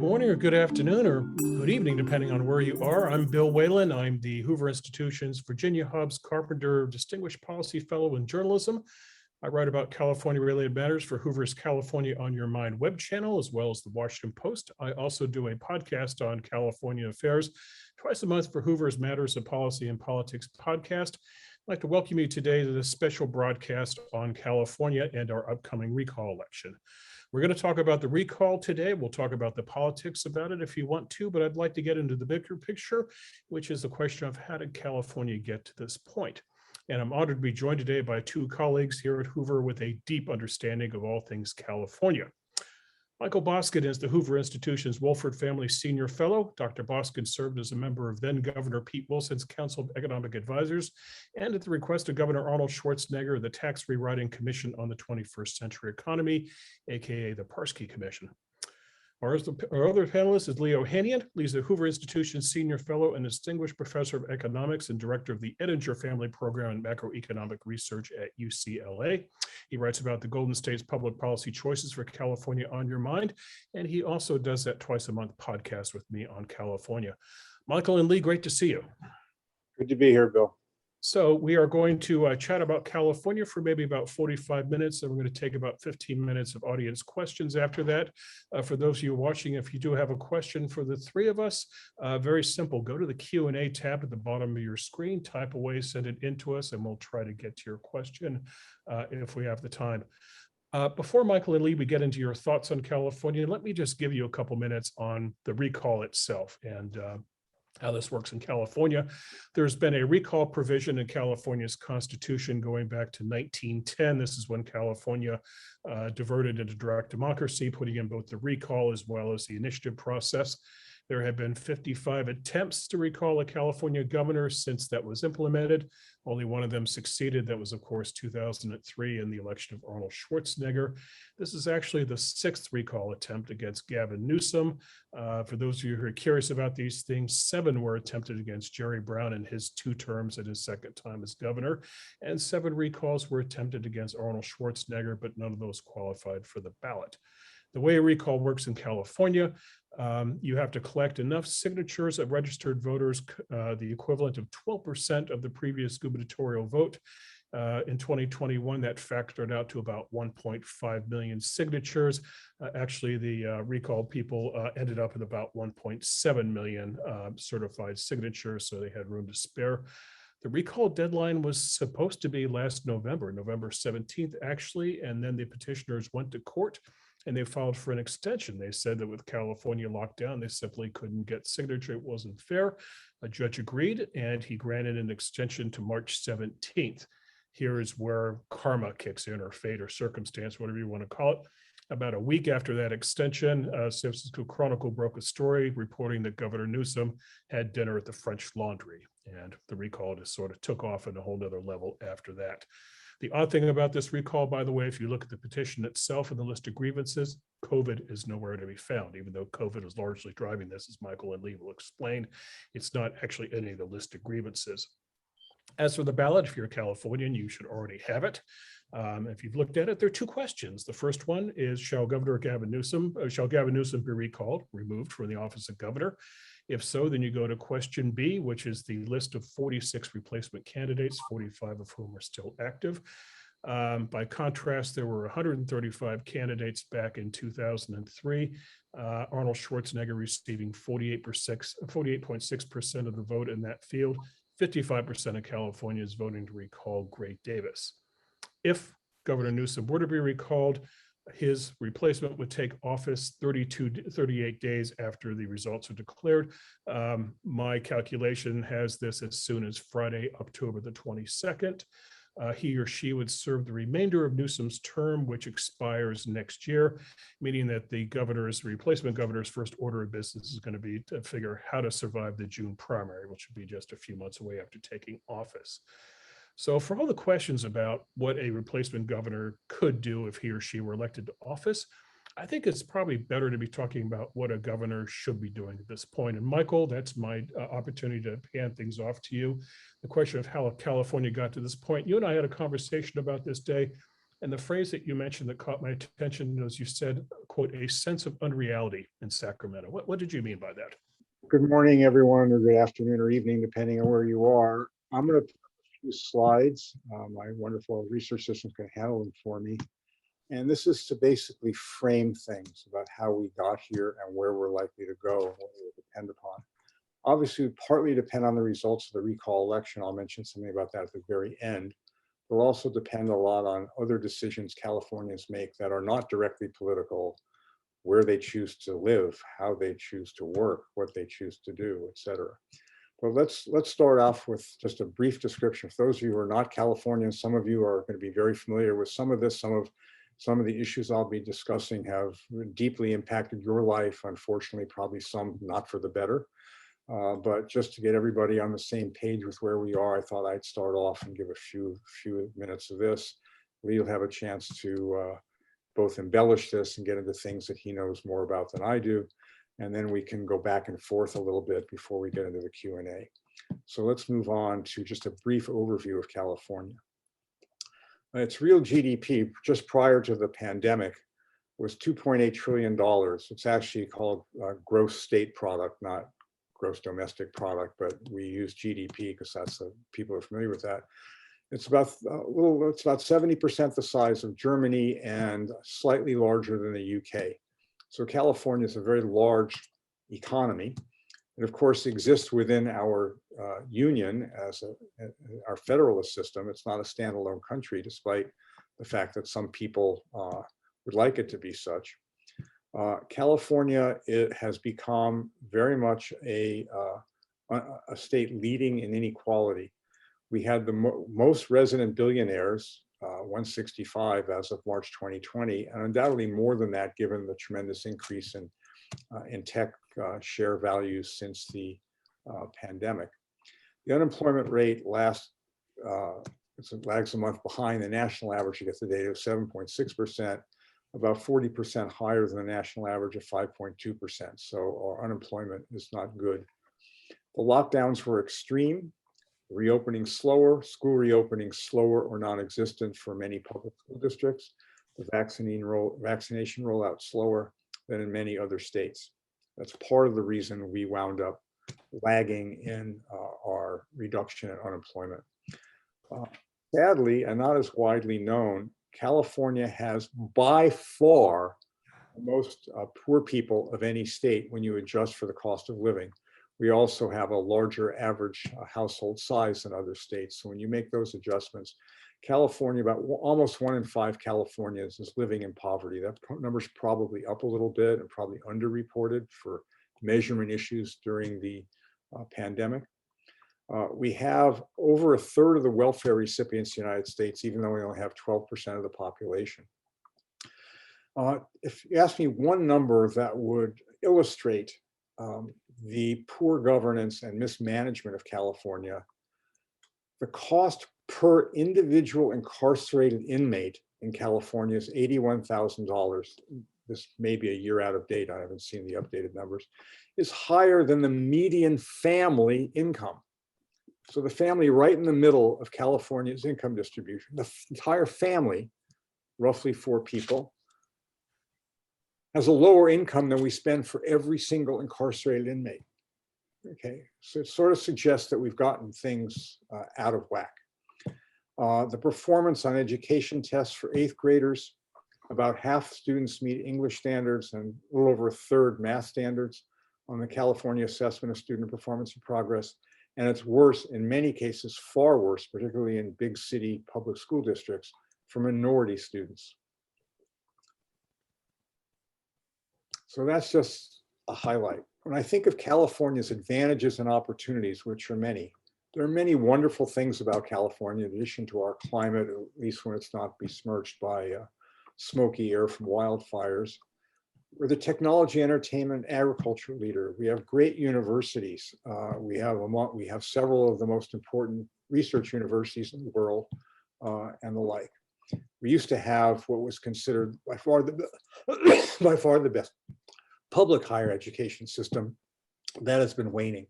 morning or good afternoon or good evening, depending on where you are. I'm Bill Whalen. I'm the Hoover Institution's Virginia Hubs Carpenter Distinguished Policy Fellow in Journalism. I write about California-related matters for Hoover's California on Your Mind web channel, as well as the Washington Post. I also do a podcast on California affairs twice a month for Hoover's Matters of Policy and Politics podcast. I'd like to welcome you today to this special broadcast on California and our upcoming recall election. We're going to talk about the recall today. We'll talk about the politics about it if you want to, but I'd like to get into the bigger picture, which is the question of how did California get to this point? And I'm honored to be joined today by two colleagues here at Hoover with a deep understanding of all things California. Michael Boskin is the Hoover Institution's Wohlford Family Senior Fellow. Dr. Boskin served as a member of then-Governor Pete Wilson's Council of Economic Advisors, and at the request of Governor Arnold Schwarzenegger, the Tax Rewriting Commission on the 21st Century Economy, aka the Parsky Commission. Our other panelist is Lee Ohanian. Lee's the Hoover Institution Senior Fellow and Distinguished Professor of Economics and Director of the Ettinger Family Program and Macroeconomic Research at UCLA. He writes about the Golden State's public policy choices for California on Your Mind, and he also does that twice a month podcast with me on California. Michael and Lee, great to see you. Good to be here, Bill. So we are going to chat about California for maybe about 45 minutes, and we're going to take about 15 minutes of audience questions after that. For those of you watching, if you do have a question for the three of us, very simple. Go to the Q&A tab at the bottom of your screen, type away, send it in to us, and we'll try to get to your question if we have the time. Before Michael and Lee, we get into your thoughts on California, let me just give you a couple minutes on the recall itself and how this works in California. There's been a recall provision in California's Constitution going back to 1910. This is when California diverted into direct democracy, putting in both the recall as well as the initiative process. There have been 55 attempts to recall a California governor since that was implemented. Only one of them succeeded. That was, of course, 2003 in the election of Arnold Schwarzenegger. This is actually the sixth recall attempt against Gavin Newsom. For those of you who are curious about these things, 7 were attempted against Jerry Brown in his 2 terms and his second time as governor, and 7 recalls were attempted against Arnold Schwarzenegger, but none of those qualified for the ballot. The way a recall works in California, you have to collect enough signatures of registered voters, the equivalent of 12% of the previous gubernatorial vote. In 2021, that factored out to about 1.5 million signatures. Actually, the recalled people ended up in about 1.7 million certified signatures, so they had room to spare. The recall deadline was supposed to be last November 17th, actually, and then the petitioners went to court and they filed for an extension. They said that with California lockdown, they simply couldn't get signature. It wasn't fair. A judge agreed, and he granted an extension to March 17th. Here is where karma kicks in, or fate, or circumstance, whatever you want to call it. About a week after that extension, San Francisco Chronicle broke a story reporting that Governor Newsom had dinner at the French Laundry, and the recall just sort of took off at a whole nother level after that. The odd thing about this recall, by the way, if you look at the petition itself and the list of grievances, COVID is nowhere to be found, even though COVID is largely driving this, as Michael and Lee will explain. It's not actually any of the list of grievances. As for the ballot, if you're a Californian, you should already have it. If you've looked at it, there are 2 questions. The first one is, shall Gavin Newsom be recalled, removed from the office of governor? If so, then you go to question B, which is the list of 46 replacement candidates, 45 of whom are still active. By contrast, there were 135 candidates back in 2003. Arnold Schwarzenegger receiving 48.6% of the vote in that field. 55% of California is voting to recall Gray Davis. If Governor Newsom were to be recalled, his replacement would take office 38 days after the results are declared. My calculation has this as soon as Friday, October the 22nd. He or she would serve the remainder of Newsom's term, which expires next year, meaning that the replacement governor's first order of business is going to be to figure how to survive the June primary, which would be just a few months away after taking office. So for all the questions about what a replacement governor could do if he or she were elected to office, I think it's probably better to be talking about what a governor should be doing at this point. And Michael, that's my opportunity to hand things off to you. The question of how California got to this point. You and I had a conversation about this day, and the phrase that you mentioned that caught my attention, as you said, quote, a sense of unreality in Sacramento. What did you mean by that? Good morning, everyone, or good afternoon or evening, depending on where you are. I'm going to put a few slides. My wonderful research assistant can handle them for me. And this is to basically frame things about how we got here and where we're likely to go and what it will depend upon. Obviously, we partly depend on the results of the recall election. I'll mention something about that at the very end. It will also depend a lot on other decisions Californians make that are not directly political, where they choose to live, how they choose to work, what they choose to do, et cetera. But let's start off with just a brief description. For those of you who are not Californians, some of you are going to be very familiar with some of this. Some of the issues I'll be discussing have deeply impacted your life. Unfortunately, probably some not for the better. But just to get everybody on the same page with where we are, I thought I'd start off and give a few minutes of this. Lee will have a chance to both embellish this and get into things that he knows more about than I do. And then we can go back and forth a little bit before we get into the Q&A. So let's move on to just a brief overview of California. Its real GDP just prior to the pandemic was $2.8 trillion. It's actually called gross state product, not gross domestic product, but we use GDP because that's the people are familiar with that. It's about 70% the size of Germany and slightly larger than the UK. So California is a very large economy. It of course exists within our union as our federalist system. It's not a standalone country, despite the fact that some people would like it to be such. California, it has become very much a state leading in inequality. We had the most resident billionaires, 165 as of March 2020, and undoubtedly more than that, given the tremendous increase in tech share values since the pandemic. The unemployment rate lags a month behind the national average. You get the data of 7.6%, about 40% higher than the national average of 5.2%. So our unemployment is not good. The lockdowns were extreme. Reopening slower, school reopening slower or non-existent for many public school districts. The vaccination rollout slower than in many other states. That's part of the reason we wound up lagging in our reduction in unemployment. Sadly, and not as widely known, California has by far the most poor people of any state when you adjust for the cost of living. We also have a larger average household size than other states. So when you make those adjustments, California, about almost 1 in 5 Californians is living in poverty. That number's probably up a little bit and probably underreported for measurement issues during the pandemic. We have over 1/3 of the welfare recipients in the United States, even though we only have 12% of the population. If you ask me one number that would illustrate the poor governance and mismanagement of California, the cost per individual incarcerated inmate in California is $81,000. This may be a year out of date. I haven't seen the updated numbers. Is higher than the median family income. So the family right in the middle of California's income distribution, the entire family, roughly 4 people, has a lower income than we spend for every single incarcerated inmate. Okay, so it sort of suggests that we've gotten things out of whack. The performance on education tests for 8th graders, about half students meet English standards and a little over 1/3 math standards on the California Assessment of Student Performance and Progress. And it's worse, in many cases, far worse, particularly in big city public school districts, for minority students. So that's just a highlight. When I think of California's advantages and opportunities, which are many, there are many wonderful things about California, in addition to our climate, at least when it's not besmirched by smoky air from wildfires. We're the technology, entertainment, agriculture leader. We have great universities. We have several of the most important research universities in the world and the like. We used to have what was considered by far the best public higher education system. That has been waning.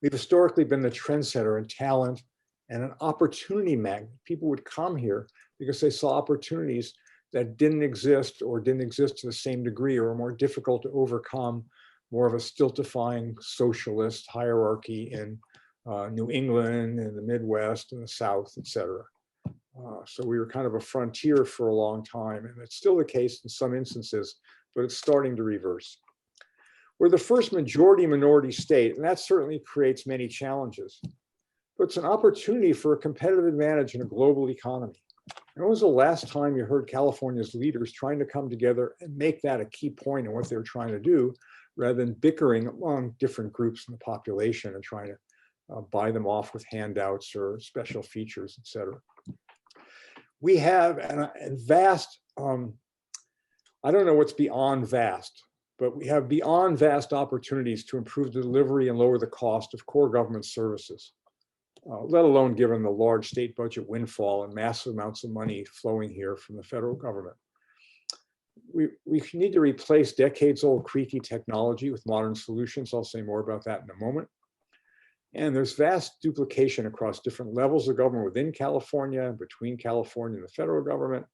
We've historically been the trendsetter in talent and an opportunity magnet. People would come here because they saw opportunities that didn't exist or didn't exist to the same degree or are more difficult to overcome, more of a stultifying socialist hierarchy in New England and the Midwest and the South, et cetera. So we were kind of a frontier for a long time, and it's still the case in some instances, but it's starting to reverse. We're the first majority-minority state, and that certainly creates many challenges. But it's an opportunity for a competitive advantage in a global economy. And when was the last time you heard California's leaders trying to come together and make that a key point in what they're trying to do, rather than bickering among different groups in the population and trying to buy them off with handouts or special features, et cetera. We have a vast, I don't know what's beyond vast, but we have beyond vast opportunities to improve the delivery and lower the cost of core government services, let alone given the large state budget windfall and massive amounts of money flowing here from the federal government. We need to replace decades-old creaky technology with modern solutions. I'll say more about that in a moment. And there's vast duplication across different levels of government within California, between California and the federal government,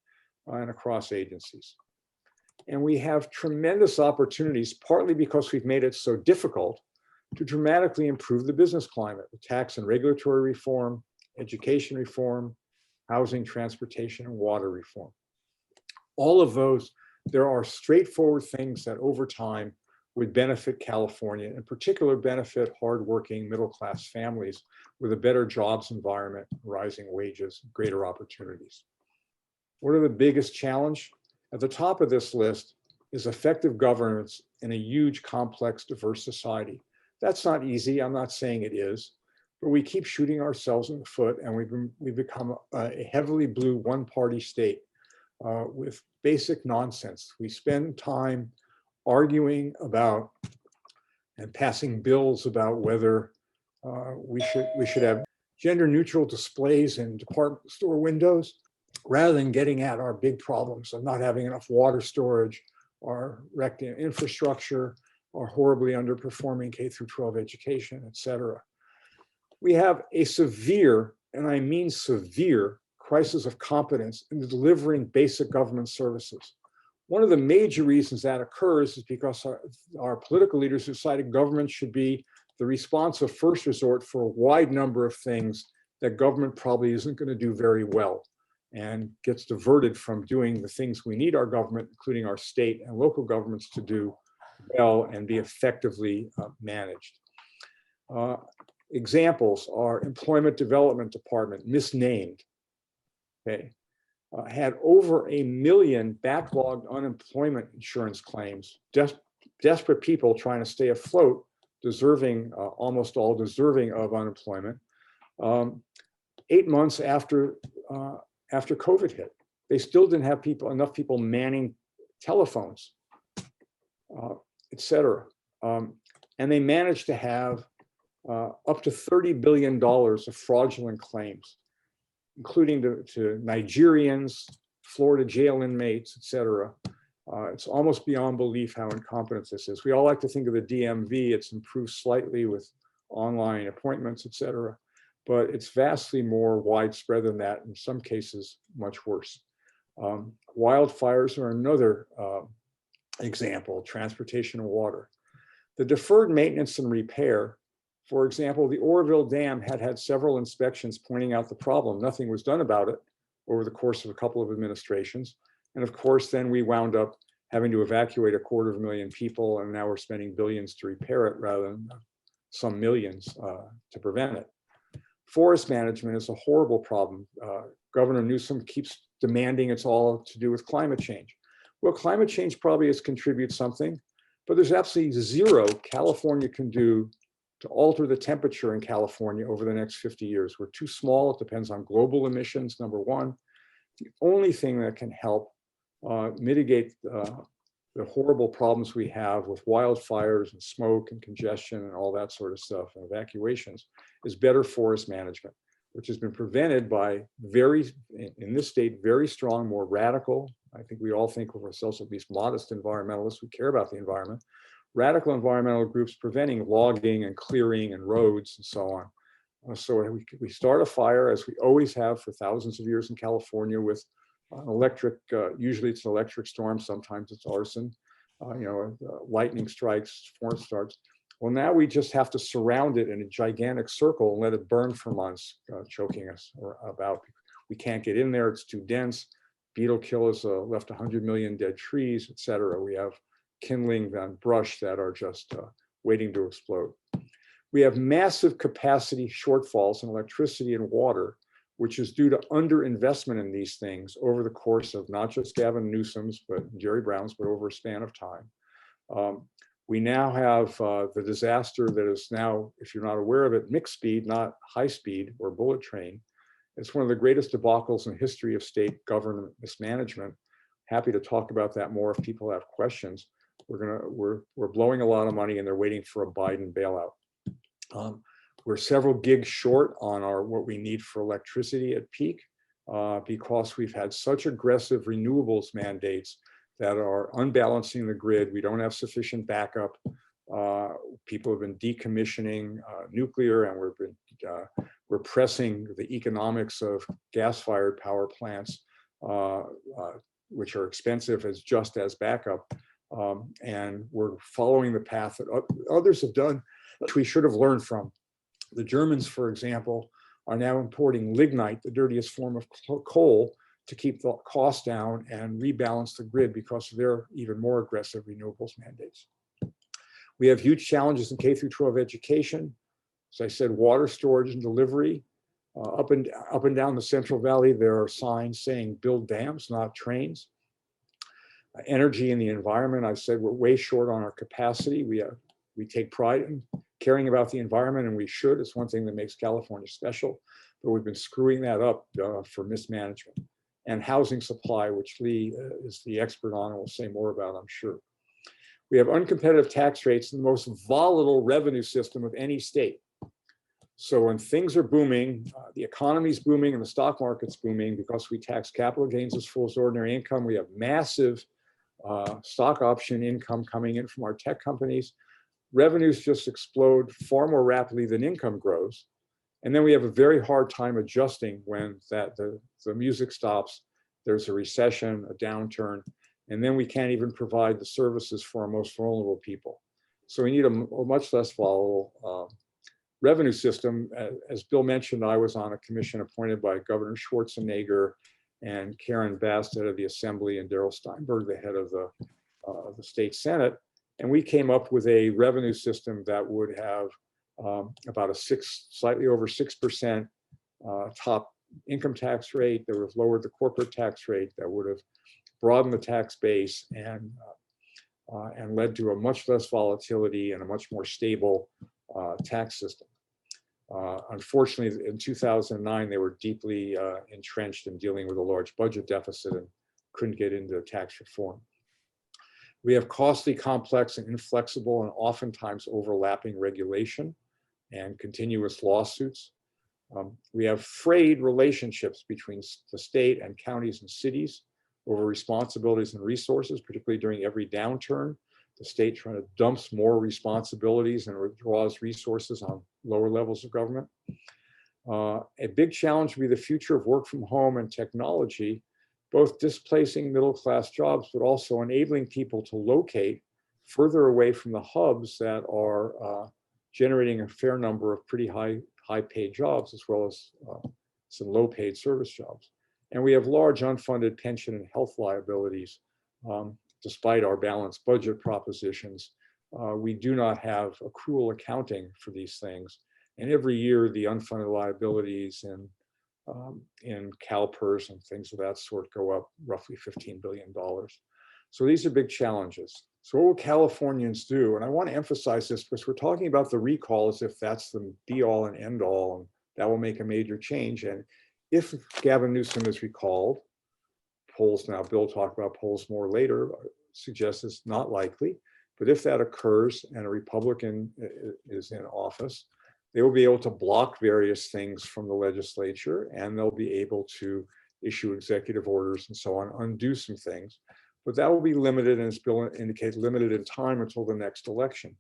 and across agencies. And we have tremendous opportunities, partly because we've made it so difficult, to dramatically improve the business climate with tax and regulatory reform, education reform, housing, transportation, and water reform. All of those, there are straightforward things that over time would benefit California, in particular benefit hardworking middle-class families with a better jobs environment, rising wages, greater opportunities. What are the biggest challenge? At the top of this list is effective governance in a huge, complex, diverse society. That's not easy. I'm not saying it is, but we keep shooting ourselves in the foot, and we've become a heavily blue one-party state with basic nonsense. We spend time arguing about and passing bills about whether we should have gender-neutral displays in department store windows, rather than getting at our big problems of not having enough water storage, our wrecked infrastructure, our horribly underperforming K-12 education, et cetera. We have a severe, and I mean severe, crisis of competence in delivering basic government services. One of the major reasons that occurs is because our political leaders decided government should be the response of first resort for a wide number of things that government probably isn't going to do very well, and gets diverted from doing the things we need our government, including our state and local governments, to do well and be effectively managed. Examples are Employment Development Department, misnamed, okay, had over 1 million backlogged unemployment insurance claims, desperate people trying to stay afloat, deserving, almost all deserving of unemployment, 8 months after COVID hit. They still didn't have enough people manning telephones, et cetera. And they managed to have up to $30 billion of fraudulent claims, including to Nigerians, Florida jail inmates, et cetera. It's almost beyond belief how incompetent this is. We all like to think of the DMV. It's improved slightly with online appointments, et cetera, but it's vastly more widespread than that, in some cases, much worse. Wildfires are another example, transportation and water. The deferred maintenance and repair, for example, the Oroville Dam had several inspections pointing out the problem. Nothing was done about it over the course of a couple of administrations. And of course, then we wound up having to evacuate 250,000 people, and now we're spending billions to repair it rather than some millions to prevent it. Forest management is a horrible problem. Governor Newsom keeps demanding it's all to do with climate change. Well, climate change probably has contributed something, but there's absolutely zero California can do to alter the temperature in California over the next 50 years. We're too small. It depends on global emissions, number one. The only thing that can help mitigate the horrible problems we have with wildfires and smoke and congestion and all that sort of stuff, and evacuations, is better forest management, which has been prevented by in this state, very strong, more radical, I think we all think of ourselves at least modest environmentalists who care about the environment, radical environmental groups preventing logging and clearing and roads and so on. So we start a fire, as we always have for thousands of years in California, with An electric, usually it's an electric storm, sometimes it's arson, lightning strikes, forest starts. Well, now we just have to surround it in a gigantic circle and let it burn for months, choking us about. We can't get in there, it's too dense. Beetle killers left 100 million dead trees, et cetera. We have kindling and brush that are just waiting to explode. We have massive capacity shortfalls in electricity and water, which is due to underinvestment in these things over the course of not just Gavin Newsom's, but Jerry Brown's, but over a span of time. We now have the disaster that is now, if you're not aware of it, mixed speed, not high speed or bullet train. It's one of the greatest debacles in the history of state government mismanagement. Happy to talk about that more if people have questions. We're blowing a lot of money and they're waiting for a Biden bailout. We're several gigs short on what we need for electricity at peak because we've had such aggressive renewables mandates that are unbalancing the grid. We don't have sufficient backup. People have been decommissioning nuclear, and we're pressing the economics of gas-fired power plants, which are expensive just as backup. And we're following the path that others have done, which we should have learned from. The Germans, for example, are now importing lignite, the dirtiest form of coal, to keep the cost down and rebalance the grid because of their even more aggressive renewables mandates. We have huge challenges in K through 12 education. As I said, water storage and delivery. Up and down the Central Valley, there are signs saying build dams, not trains. Energy and the environment, I've said we're way short on our capacity. We take pride in caring about the environment, and we should. It's one thing that makes California special, but we've been screwing that up for mismanagement. And housing supply, which Lee is the expert on and will say more about, I'm sure. We have uncompetitive tax rates and the most volatile revenue system of any state. So when things are booming, the economy's booming and the stock market's booming because we tax capital gains as full as ordinary income. We have massive stock option income coming in from our tech companies. Revenues just explode far more rapidly than income grows. And then we have a very hard time adjusting when the music stops, there's a recession, a downturn, and then we can't even provide the services for our most vulnerable people. So we need a much less volatile revenue system. As Bill mentioned, I was on a commission appointed by Governor Schwarzenegger and Karen Bass, head of the Assembly, and Darrell Steinberg, the head of the state Senate. And we came up with a revenue system that would have about slightly over 6% top income tax rate, that would have lowered the corporate tax rate, that would have broadened the tax base and led to a much less volatility and a much more stable tax system. Unfortunately, in 2009, they were deeply entrenched in dealing with a large budget deficit and couldn't get into tax reform. We have costly, complex, and inflexible, and oftentimes overlapping regulation and continuous lawsuits. We have frayed relationships between the state and counties and cities over responsibilities and resources, particularly during every downturn. The state trying to dumps more responsibilities and withdraws resources on lower levels of government. A big challenge will be the future of work from home and technology, both displacing middle-class jobs, but also enabling people to locate further away from the hubs that are generating a fair number of pretty high-paid jobs, as well as some low-paid service jobs. And we have large unfunded pension and health liabilities. Despite our balanced budget propositions, we do not have accrual accounting for these things. And every year, the unfunded liabilities in CalPERS and things of that sort go up roughly $15 billion. So these are big challenges. So what will Californians do? And I want to emphasize this because we're talking about the recall as if that's the be all and end all, and that will make a major change. And if Gavin Newsom is recalled, polls now, Bill talked about polls more later, suggests it's not likely. But if that occurs and a Republican is in office, they will be able to block various things from the legislature, and they'll be able to issue executive orders and so on, undo some things. But that will be limited, and as Bill indicated, limited in time until the next election.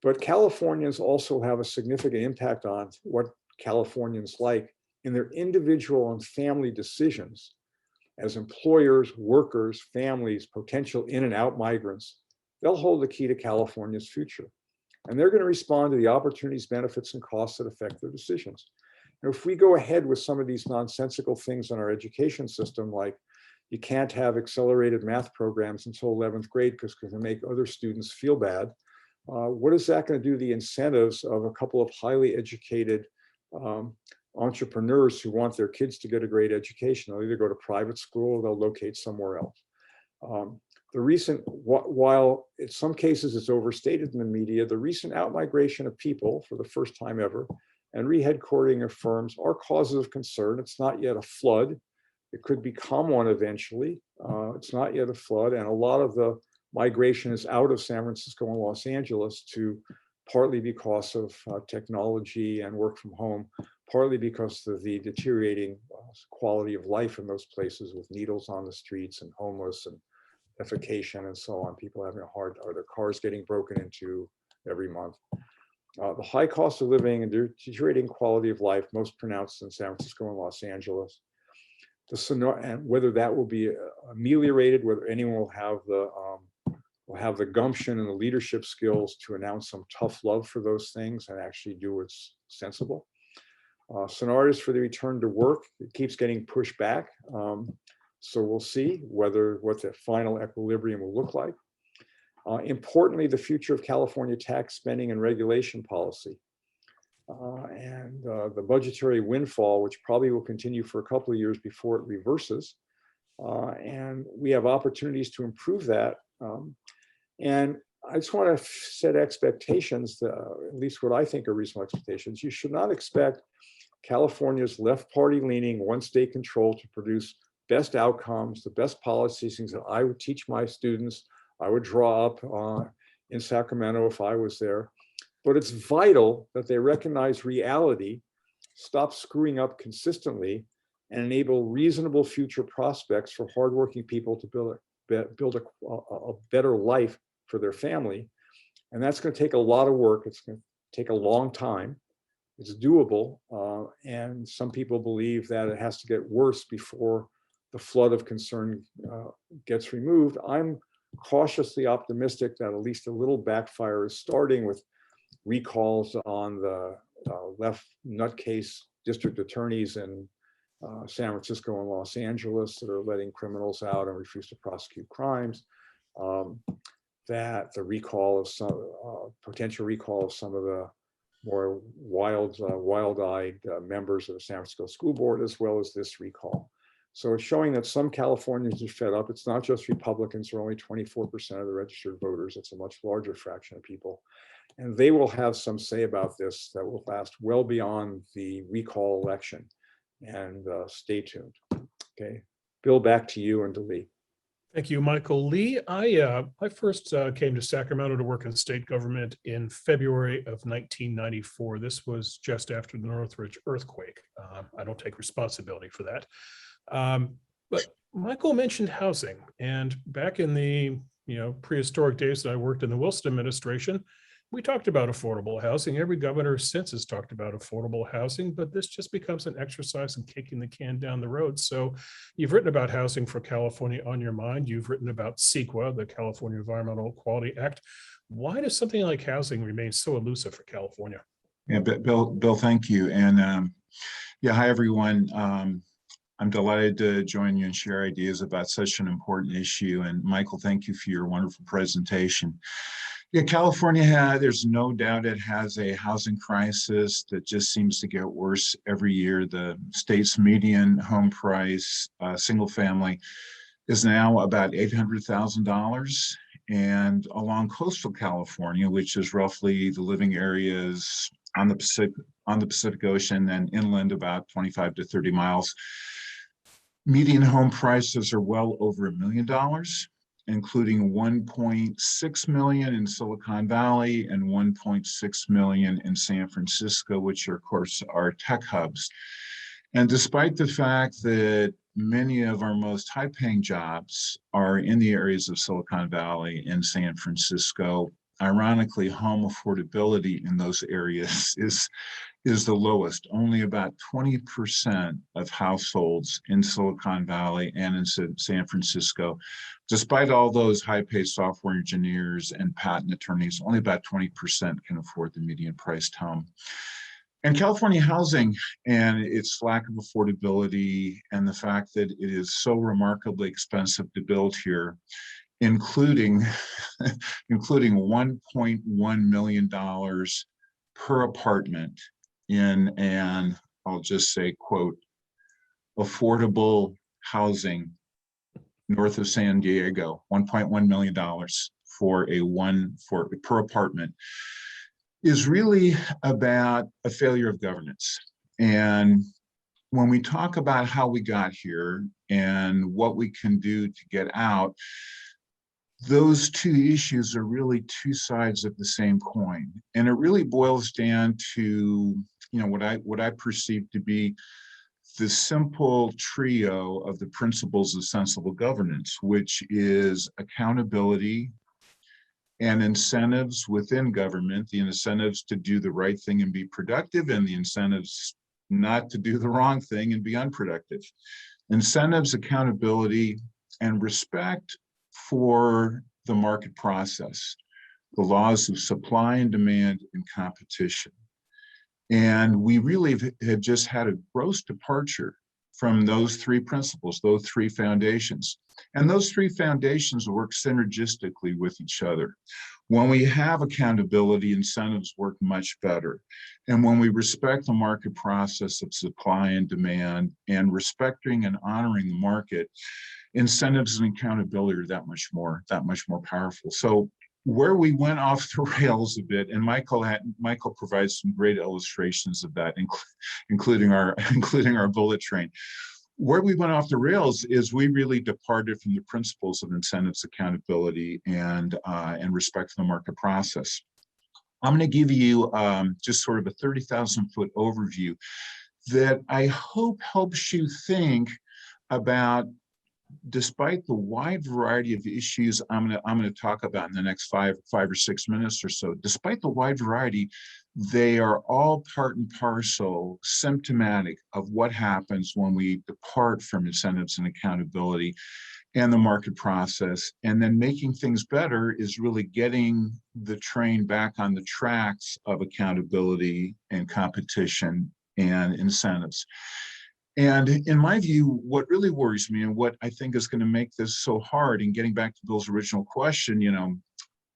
But Californians also have a significant impact on what Californians like in their individual and family decisions as employers, workers, families, potential in and out migrants, they'll hold the key to California's future. And they're going to respond to the opportunities, benefits, and costs that affect their decisions. And if we go ahead with some of these nonsensical things in our education system, like you can't have accelerated math programs until 11th grade because it's going to make other students feel bad, what is that going to do to the incentives of a couple of highly educated entrepreneurs who want their kids to get a great education? They'll either go to private school or they'll locate somewhere else. The recent, while in some cases it's overstated in the media, the recent outmigration of people for the first time ever and re-headquartering of firms are causes of concern. It's not yet a flood. It could become one eventually. It's not yet a flood. And a lot of the migration is out of San Francisco and Los Angeles to partly because of technology and work from home, partly because of the deteriorating quality of life in those places with needles on the streets and homeless and defecation and so on, people having a hard, or their cars getting broken into every month. The high cost of living and deteriorating quality of life, most pronounced in San Francisco and Los Angeles. And whether that will be ameliorated, whether anyone will have the gumption and the leadership skills to announce some tough love for those things and actually do what's sensible. Scenarios for the return to work, it keeps getting pushed back. So we'll see what the final equilibrium will look like. Importantly, the future of California tax spending and regulation policy. And the budgetary windfall, which probably will continue for a couple of years before it reverses. And we have opportunities to improve that. And I just want to set expectations, at least what I think are reasonable expectations. You should not expect California's left party leaning, one state control to produce best outcomes, the best policies, things that I would teach my students, I would draw up in Sacramento if I was there. But it's vital that they recognize reality, stop screwing up consistently, and enable reasonable future prospects for hardworking people to build a better life for their family. And that's going to take a lot of work. It's going to take a long time. It's doable. And some people believe that it has to get worse before the flood of concern gets removed. I'm cautiously optimistic that at least a little backfire is starting with recalls on the left nutcase district attorneys in San Francisco and Los Angeles that are letting criminals out and refuse to prosecute crimes. That the recall of some potential recall of some of the more wild-eyed members of the San Francisco School Board, as well as this recall. So it's showing that some Californians are fed up. It's not just Republicans, who are only 24% of the registered voters. It's a much larger fraction of people. And they will have some say about this that will last well beyond the recall election. And stay tuned. Okay, Bill, back to you and to Lee. Thank you, Michael. Lee, I first came to Sacramento to work in state government in February of 1994. This was just after the Northridge earthquake. I don't take responsibility for that. But Michael mentioned housing, and back in the prehistoric days that I worked in the Wilson administration, we talked about affordable housing. Every governor since has talked about affordable housing, but this just becomes an exercise in kicking the can down the road. So you've written about housing for California on your mind. You've written about CEQA, the California Environmental Quality Act. Why does something like housing remain so elusive for California? Yeah, Bill, thank you. And yeah, hi, everyone. I'm delighted to join you and share ideas about such an important issue. And Michael, thank you for your wonderful presentation. Yeah, California there's no doubt it has a housing crisis that just seems to get worse every year. The state's median home price, single family, is now about $800,000. And along coastal California, which is roughly the living areas on the Pacific Ocean and inland about 25 to 30 miles, median home prices are well over $1 million, including 1.6 million in Silicon Valley and 1.6 million in San Francisco, which are, of course, are tech hubs. And despite the fact that many of our most high-paying jobs are in the areas of Silicon Valley and San Francisco, ironically, home affordability in those areas is the lowest. Only about 20% of households in Silicon Valley and in San Francisco, despite all those high-paid software engineers and patent attorneys, only about 20% can afford the median-priced home. And California housing and its lack of affordability and the fact that it is so remarkably expensive to build here, including $1.1 million per apartment in an, I'll just say, quote, affordable housing north of San Diego, $1.1 million per apartment, is really about a failure of governance. And when we talk about how we got here and what we can do to get out, those two issues are really two sides of the same coin. And it really boils down to, what I perceive to be the simple trio of the principles of sensible governance, which is accountability and incentives within government, the incentives to do the right thing and be productive, and the incentives not to do the wrong thing and be unproductive. Incentives, accountability, and respect for the market process, the laws of supply and demand and competition. And we really have just had a gross departure from those three principles, those three foundations. And those three foundations work synergistically with each other. When we have accountability, incentives work much better. And when we respect the market process of supply and demand and respecting and honoring the market, incentives and accountability are that much more powerful. So where we went off the rails a bit, and Michael provides some great illustrations of that, including our bullet train. Where we went off the rails is we really departed from the principles of incentives, accountability, and respect for the market process. I'm going to give you just sort of a 30,000-foot overview that I hope helps you think about, despite the wide variety of issues I'm going to talk about in the next five or 6 minutes or so, despite the wide variety, they are all part and parcel symptomatic of what happens when we depart from incentives and accountability and the market process. And then making things better is really getting the train back on the tracks of accountability and competition and incentives. And in my view, what really worries me and what I think is going to make this so hard, and getting back to Bill's original question,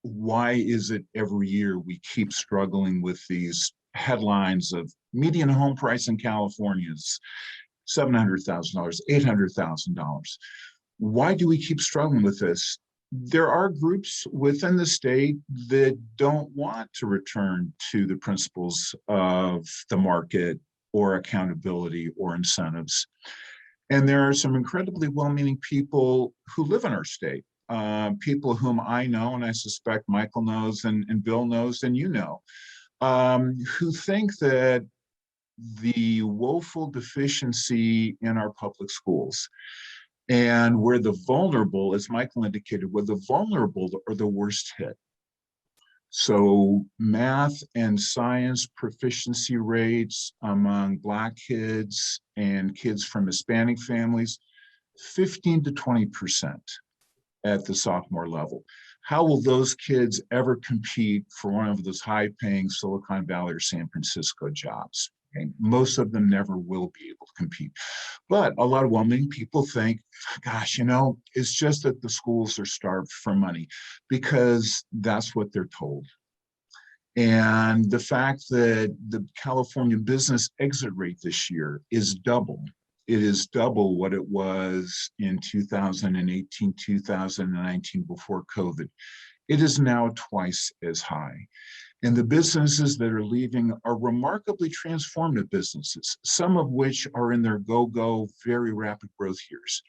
why is it every year we keep struggling with these headlines of median home price in California is $700,000, $800,000? Why do we keep struggling with this? There are groups within the state that don't want to return to the principles of the market or accountability or incentives. And there are some incredibly well-meaning people who live in our state, people whom I know, and I suspect Michael knows, and Bill knows, and you know, who think that the woeful deficiency in our public schools, and where the vulnerable, as Michael indicated, where the vulnerable are the worst hit. So math and science proficiency rates among Black kids and kids from Hispanic families, 15 to 20% at the sophomore level. How will those kids ever compete for one of those high-paying Silicon Valley or San Francisco jobs? Okay? Most of them never will be able to compete. But a lot of well-meaning people think, gosh, it's just that the schools are starved for money, because that's what they're told. And the fact that the California business exit rate this year is double. It is double what it was in 2018, 2019 before COVID. It is now twice as high. And the businesses that are leaving are remarkably transformative businesses, some of which are in their go-go, very rapid growth years.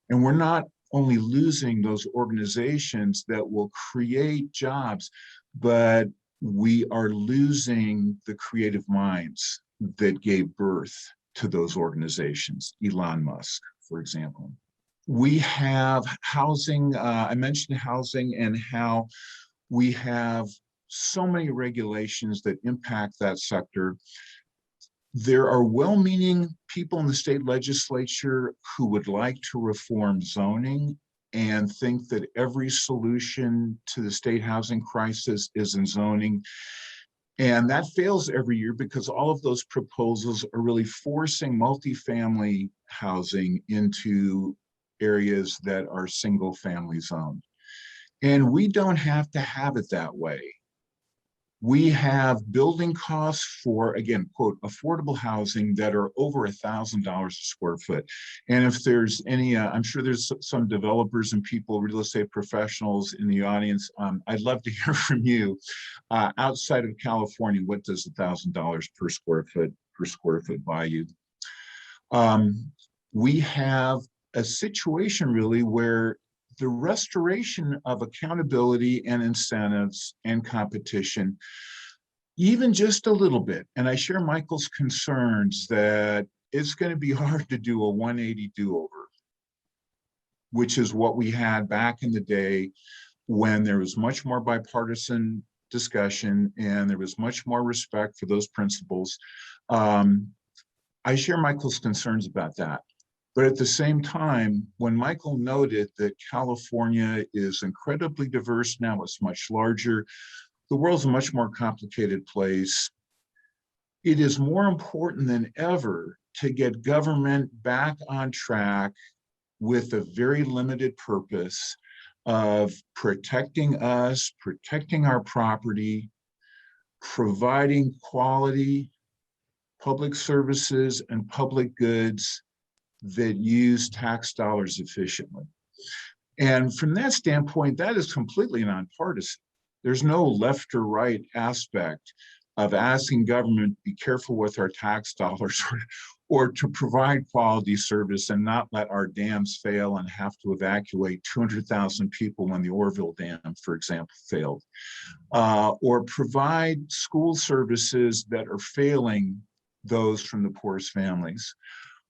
And we're not only losing those organizations that will create jobs, but we are losing the creative minds that gave birth to those organizations, Elon Musk, for example. We have housing, I mentioned housing and how we have so many regulations that impact that sector. there are well-meaning people in the state legislature who would like to reform zoning and think that every solution to the state housing crisis is in zoning. And that fails every year because all of those proposals are really forcing multifamily housing into areas that are single family zoned. And we don't have to have it that way. We have building costs for, again, quote, affordable housing that are over $1,000 a square foot. And if there's any, I'm sure there's some developers and people, real estate professionals in the audience. I'd love to hear from you. Outside of California, what does $1,000 per square foot buy you? We have a situation really where the restoration of accountability and incentives and competition, even just a little bit. And I share Michael's concerns that it's going to be hard to do a 180 do-over, which is what we had back in the day when there was much more bipartisan discussion and there was much more respect for those principles. I share Michael's concerns about that. But at the same time, when Michael noted that California is incredibly diverse now, it's much larger, the world's a much more complicated place. It is more important than ever to get government back on track with a very limited purpose of protecting us, protecting our property, providing quality public services and public goods that use tax dollars efficiently. And from that standpoint, that is completely nonpartisan. There's no left or right aspect of asking government be careful with our tax dollars or to provide quality service and not let our dams fail and have to evacuate 200,000 people when the Orville Dam, for example, failed, or provide school services that are failing those from the poorest families,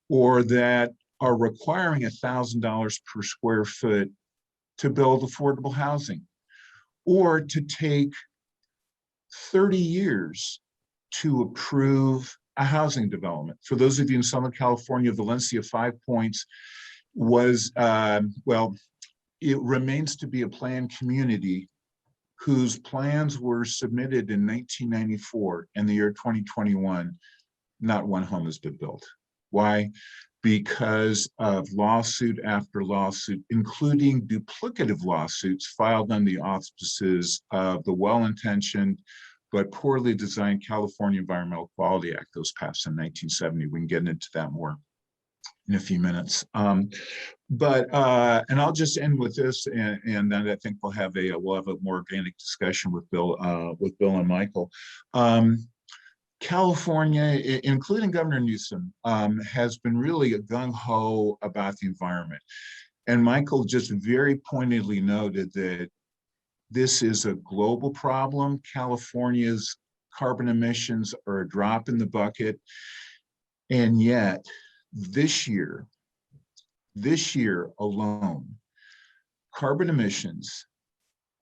or that are requiring $1,000 per square foot to build affordable housing, or to take 30 years to approve a housing development. For those of you in Southern California, Valencia 5 Points was, well, it remains to be a planned community whose plans were submitted in 1994. In the year 2021, not one home has been built. Why? Because of lawsuit after lawsuit, including duplicative lawsuits filed on the auspices of the well-intentioned but poorly designed California Environmental Quality Act that was passed in 1970. We can get into that more in a few minutes. And I'll just end with this, and then I think we'll have a more organic discussion with Bill and Michael. California, including Governor Newsom, has been really gung-ho about the environment. And Michael just very pointedly noted that this is a global problem. California's carbon emissions are a drop in the bucket. And yet, this year alone, carbon emissions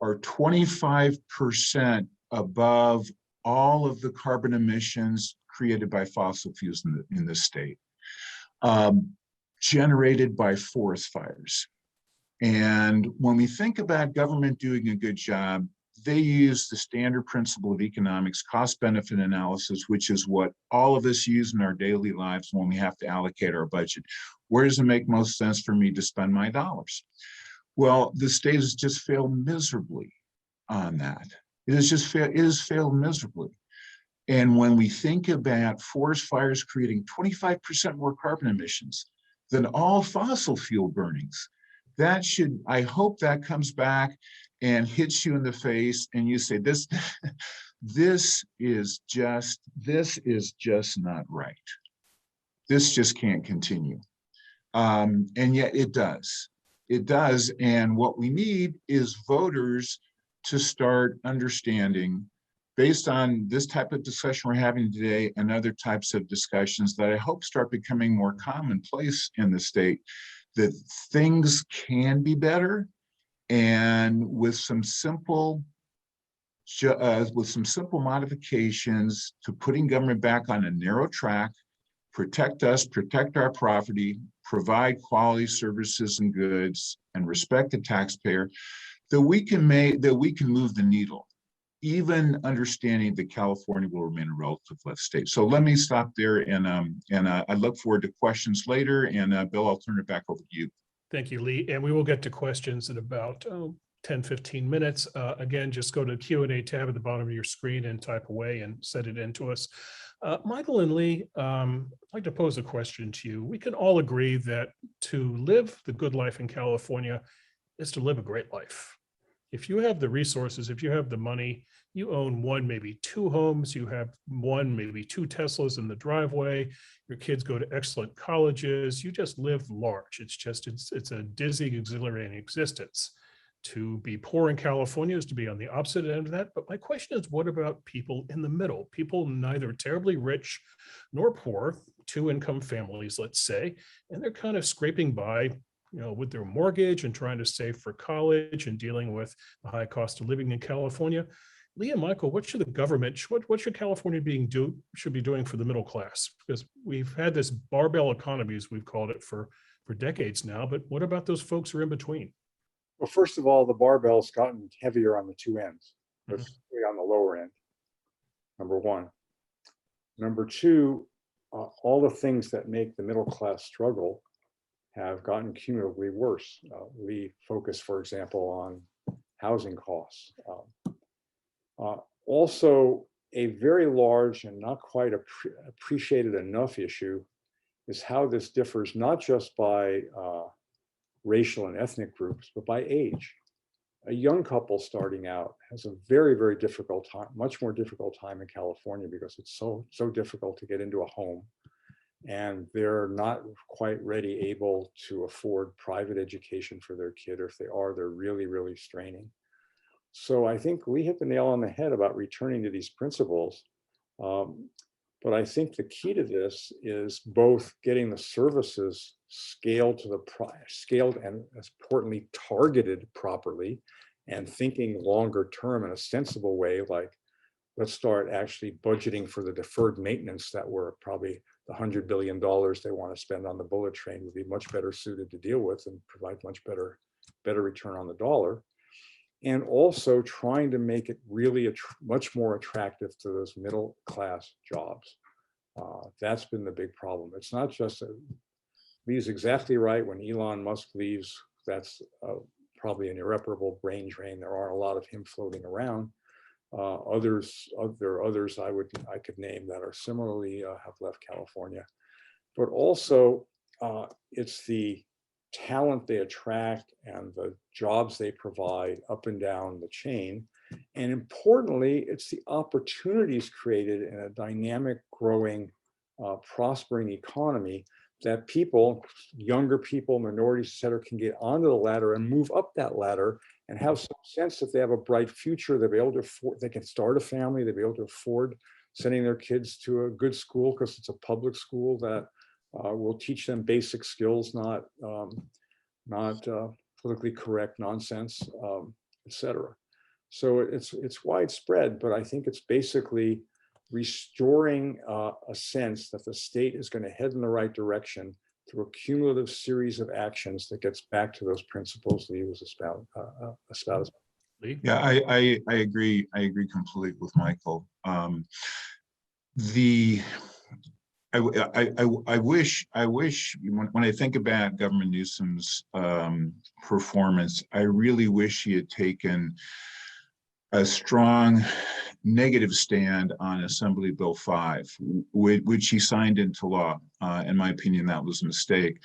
are 25% above all of the carbon emissions created by fossil fuels in this state, generated by forest fires. And when we think about government doing a good job, they use the standard principle of economics, cost-benefit analysis, which is what all of us use in our daily lives when we have to allocate our budget. Where does it make most sense for me to spend my dollars? Well, the state has just failed miserably on that. It has failed miserably. And when we think about forest fires creating 25% more carbon emissions than all fossil fuel burnings, that should, I hope that comes back and hits you in the face and you say, this is just not right. This just can't continue. And yet it does. It does. And what we need is voters to start understanding, based on this type of discussion we're having today and other types of discussions that I hope start becoming more commonplace in the state, that things can be better, and with some simple with some simple modifications to putting government back on a narrow track, protect us, protect our property, provide quality services and goods, and respect the taxpayer, that we can move the needle, even understanding that California will remain a relative left state. So let me stop there, and I look forward to questions later. And Bill, I'll turn it back over to you. Thank you, Lee. And we will get to questions in about 10, 15 minutes. Again, just go to the Q&A tab at the bottom of your screen and type away and send it in to us. Michael and Lee, I'd like to pose a question to you. We can all agree that to live the good life in California is to live a great life. If you have the resources, if you have the money, you own one, maybe two homes, you have one, maybe two Teslas in the driveway, your kids go to excellent colleges, you just live large. It's a dizzy, exhilarating existence. To be poor in California is to be on the opposite end of that. But my question is, what about people in the middle? People neither terribly rich nor poor, two-income families, let's say, and they're kind of scraping by, with their mortgage and trying to save for college and dealing with the high cost of living in California. Lee and Michael, what should the government, what should California should be doing for the middle class? Because we've had this barbell economy, as we've called it, for decades now. But what about those folks who are in between? Well, first of all, the barbell's gotten heavier on the two ends, particularly on the lower end, number one. Number two, all the things that make the middle class struggle have gotten cumulatively worse. We focus, for example, on housing costs. Also, a very large and not quite appreciated enough issue is how this differs not just by racial and ethnic groups, but by age. A young couple starting out has a very, very difficult time, much more difficult time in California because it's so difficult to get into a home. And they're not quite able to afford private education for their kid, or if they are, they're really, really straining. So I think we hit the nail on the head about returning to these principles. But I think the key to this is both getting the services scaled and, as importantly, targeted properly, and thinking longer term in a sensible way, like let's start actually budgeting for the deferred maintenance that we're probably the $100 billion they want to spend on the bullet train would be much better suited to deal with and provide much better return on the dollar. And also trying to make it really much more attractive to those middle class jobs. That's been the big problem. It's not just Lee's exactly right. When Elon Musk leaves, that's probably an irreparable brain drain. There aren't a lot of him floating around. There are others I could name that are similarly have left California. But also, it's the talent they attract and the jobs they provide up and down the chain. And importantly, it's the opportunities created in a dynamic, growing, prospering economy that people, younger people, minorities, et cetera, can get onto the ladder and move up that ladder and have some sense that they have a bright future. They'll be able to afford, they can start a family, they'll be able to afford sending their kids to a good school because it's a public school that will teach them basic skills, not politically correct nonsense, et cetera. So it's widespread, but I think it's basically restoring a sense that the state is going to head in the right direction through a cumulative series of actions that gets back to those principles Lee was espousing. Yeah, I agree. I agree completely with Michael. I wish when I think about Governor Newsom's performance, I really wish he had taken a strong negative stand on Assembly Bill 5, which he signed into law. In my opinion, that was a mistake.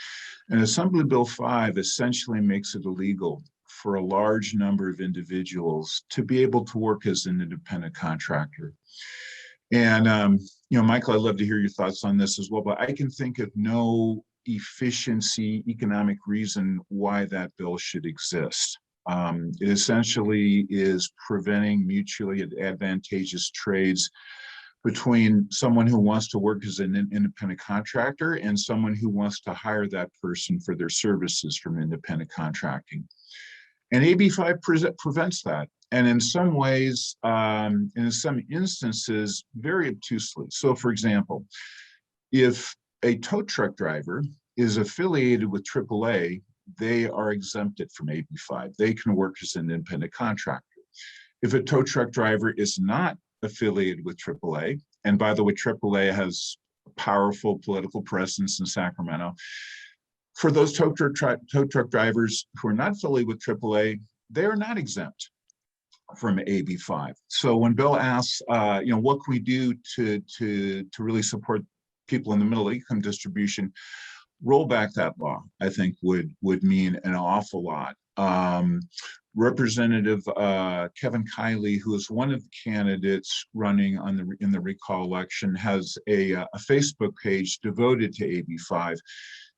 And Assembly Bill 5 essentially makes it illegal for a large number of individuals to be able to work as an independent contractor. And, Michael, I'd love to hear your thoughts on this as well, but I can think of no efficiency, economic reason why that bill should exist. It essentially is preventing mutually advantageous trades between someone who wants to work as an independent contractor and someone who wants to hire that person for their services from independent contracting. And AB 5 prevents that. And in some ways, and in some instances, very obtusely. So for example, if a tow truck driver is affiliated with AAA, they are exempted from AB 5. They can work as an independent contractor. If a tow truck driver is not affiliated with AAA, and by the way, AAA has a powerful political presence in Sacramento, for those tow truck drivers who are not affiliated with AAA, they are not exempt from AB 5. So when Bill asks, what can we do to really support people in the middle income distribution, roll back that law, I think would mean an awful lot. Representative Kevin Kiley, who is one of the candidates running in the recall election, has a Facebook page devoted to AB 5.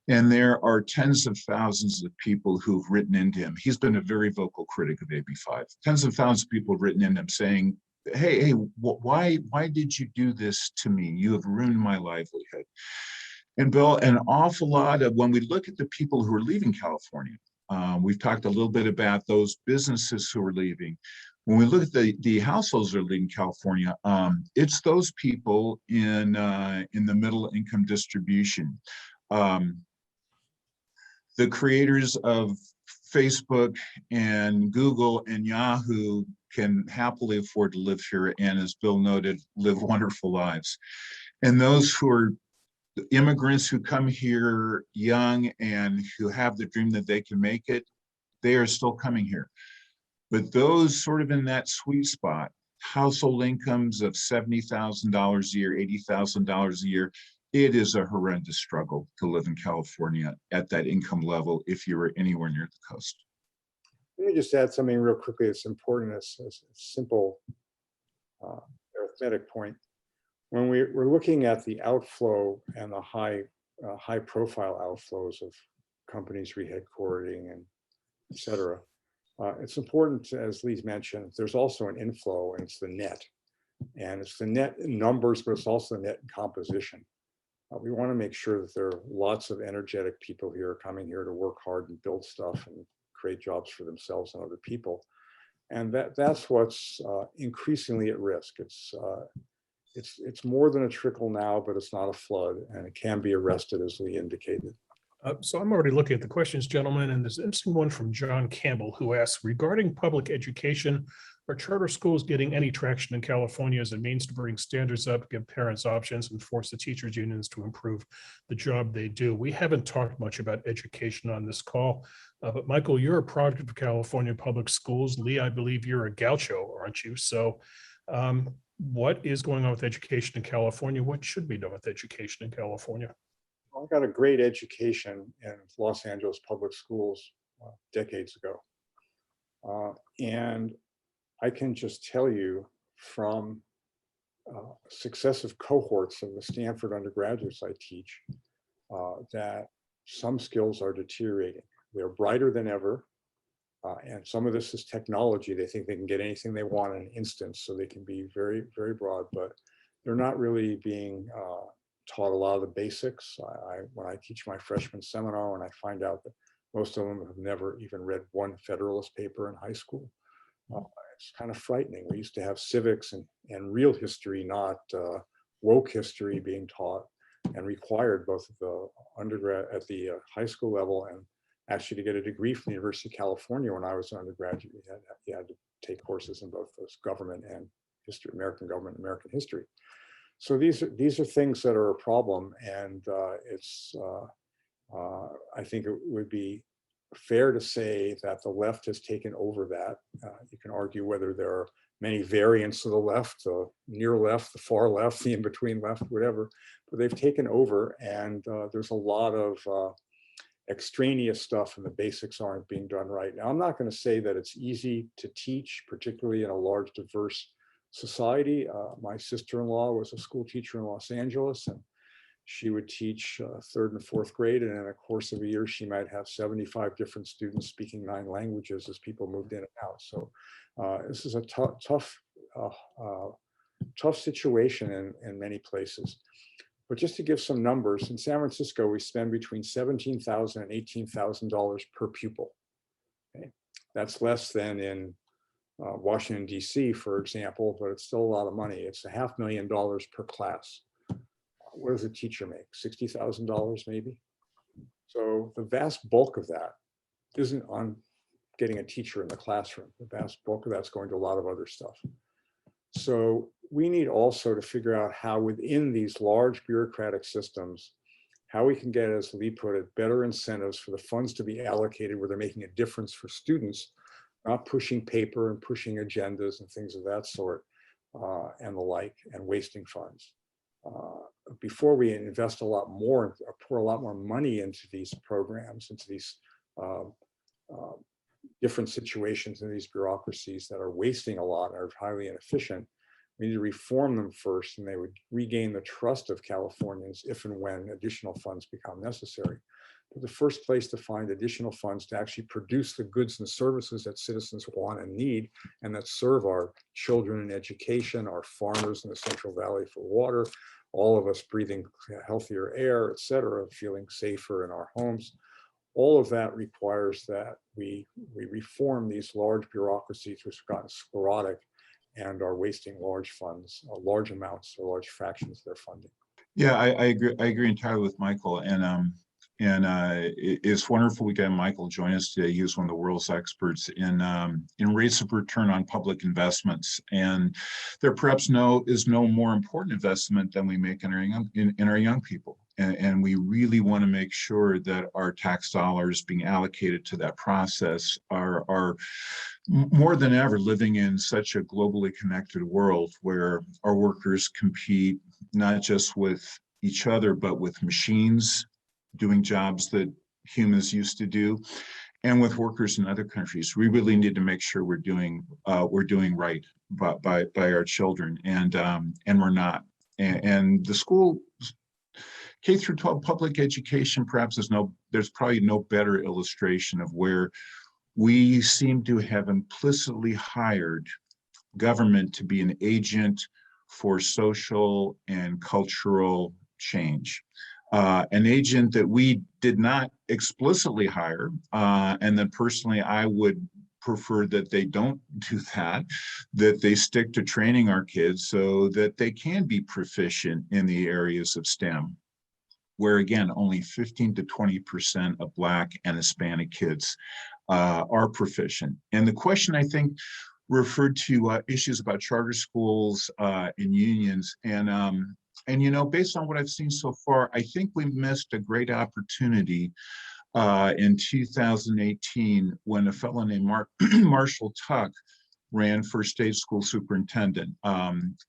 And there are tens of thousands of people who've written into him. He's been a very vocal critic of AB 5. Tens of thousands of people have written into him saying, hey, why did you do this to me? You have ruined my livelihood. And Bill, an awful lot of, when we look at the people who are leaving California, we've talked a little bit about those businesses who are leaving. When we look at the households that are leaving California, it's those people in the middle income distribution. The creators of Facebook and Google and Yahoo can happily afford to live here, and as Bill noted, live wonderful lives. And those who are immigrants who come here young and who have the dream that they can make it, they are still coming here. But those sort of in that sweet spot, household incomes of $70,000 a year, $80,000 a year, it is a horrendous struggle to live in California at that income level if you were anywhere near the coast. Let me just add something real quickly that's important as a simple arithmetic point. When we're looking at the outflow and the high profile outflows of companies re-headquartering and et cetera, it's important, as Lee mentioned, there's also an inflow, and it's the net. And it's the net in numbers, but it's also the net in composition. We want to make sure that there are lots of energetic people here coming here to work hard and build stuff and create jobs for themselves and other people. And that's what's increasingly at risk. It's more than a trickle now, but it's not a flood, and it can be arrested, as Lee indicated. So I'm already looking at the questions, gentlemen, and there's an interesting one from John Campbell, who asks, regarding public education, are charter schools getting any traction in California as a means to bring standards up, give parents options, and force the teachers unions to improve the job they do? We haven't talked much about education on this call, but Michael, you're a product of California public schools. Lee, I believe you're a gaucho, aren't you? So what is going on with education in California? What should be done with education in California? I got a great education in Los Angeles public schools decades ago. And I can just tell you from successive cohorts of the Stanford undergraduates I teach that some skills are deteriorating. They're brighter than ever. And some of this is technology. They think they can get anything they want in an instant, so they can be very, very broad, but they're not really being taught a lot of the basics. When I teach my freshman seminar, and I find out that most of them have never even read one Federalist paper in high school. It's kind of frightening. We used to have civics and real history, not woke history, being taught and required both at the undergrad, at the high school level, and actually to get a degree from the University of California when I was an undergraduate, you had to take courses in both those government and history, American government, and American history. So these are things that are a problem, and I think it would be fair to say that the left has taken over that. You can argue whether there are many variants of the left, the near left, the far left, the in-between left, whatever, but they've taken over, and there's a lot of extraneous stuff, and the basics aren't being done right. Now, I'm not going to say that it's easy to teach, particularly in a large, diverse society. My sister-in-law was a school teacher in Los Angeles, and she would teach third and fourth grade, and in a course of a year, she might have 75 different students speaking 9 languages as people moved in and out. So this is a tough situation in many places. But just to give some numbers, in San Francisco, we spend between $17,000 and $18,000 per pupil. Okay? That's less than in Washington, D.C., for example, but it's still a lot of money. It's $500,000 per class. What does a teacher make? $60,000 maybe? So the vast bulk of that isn't on getting a teacher in the classroom. The vast bulk of that's going to a lot of other stuff. So we need also to figure out how within these large bureaucratic systems, how we can get, as Lee put it, better incentives for the funds to be allocated where they're making a difference for students, not pushing paper and pushing agendas and things of that sort and the like, and wasting funds. Before we invest a lot more, pour a lot more money into these programs, into these different situations in these bureaucracies that are wasting a lot and are highly inefficient, we need to reform them first, and they would regain the trust of Californians if and when additional funds become necessary. But the first place to find additional funds to actually produce the goods and services that citizens want and need, and that serve our children in education, our farmers in the Central Valley for water, all of us breathing healthier air, et cetera, feeling safer in our homes. All of that requires that we reform these large bureaucracies which have gotten sclerotic and are wasting large funds, large amounts or large fractions of their funding. Yeah, I agree entirely with Michael, and it's wonderful we got Michael join us today. He is one of the world's experts in rates of return on public investments, and there perhaps is no more important investment than we make in our young people. And we really want to make sure that our tax dollars being allocated to that process are more than ever living in such a globally connected world where our workers compete not just with each other, but with machines doing jobs that humans used to do, and with workers in other countries. We really need to make sure we're doing right by our children, and we're not. And the school, K through 12 public education, perhaps there's probably no better illustration of where we seem to have implicitly hired government to be an agent for social and cultural change. An agent that we did not explicitly hire, and that personally I would prefer that they don't do that they stick to training our kids so that they can be proficient in the areas of STEM, where again, only 15 to 20% of Black and Hispanic kids are proficient. And the question, I think, referred to issues about charter schools and unions. And you know, based on what I've seen so far, I think we missed a great opportunity in 2018 when a fellow named Marshall Tuck ran for state school superintendent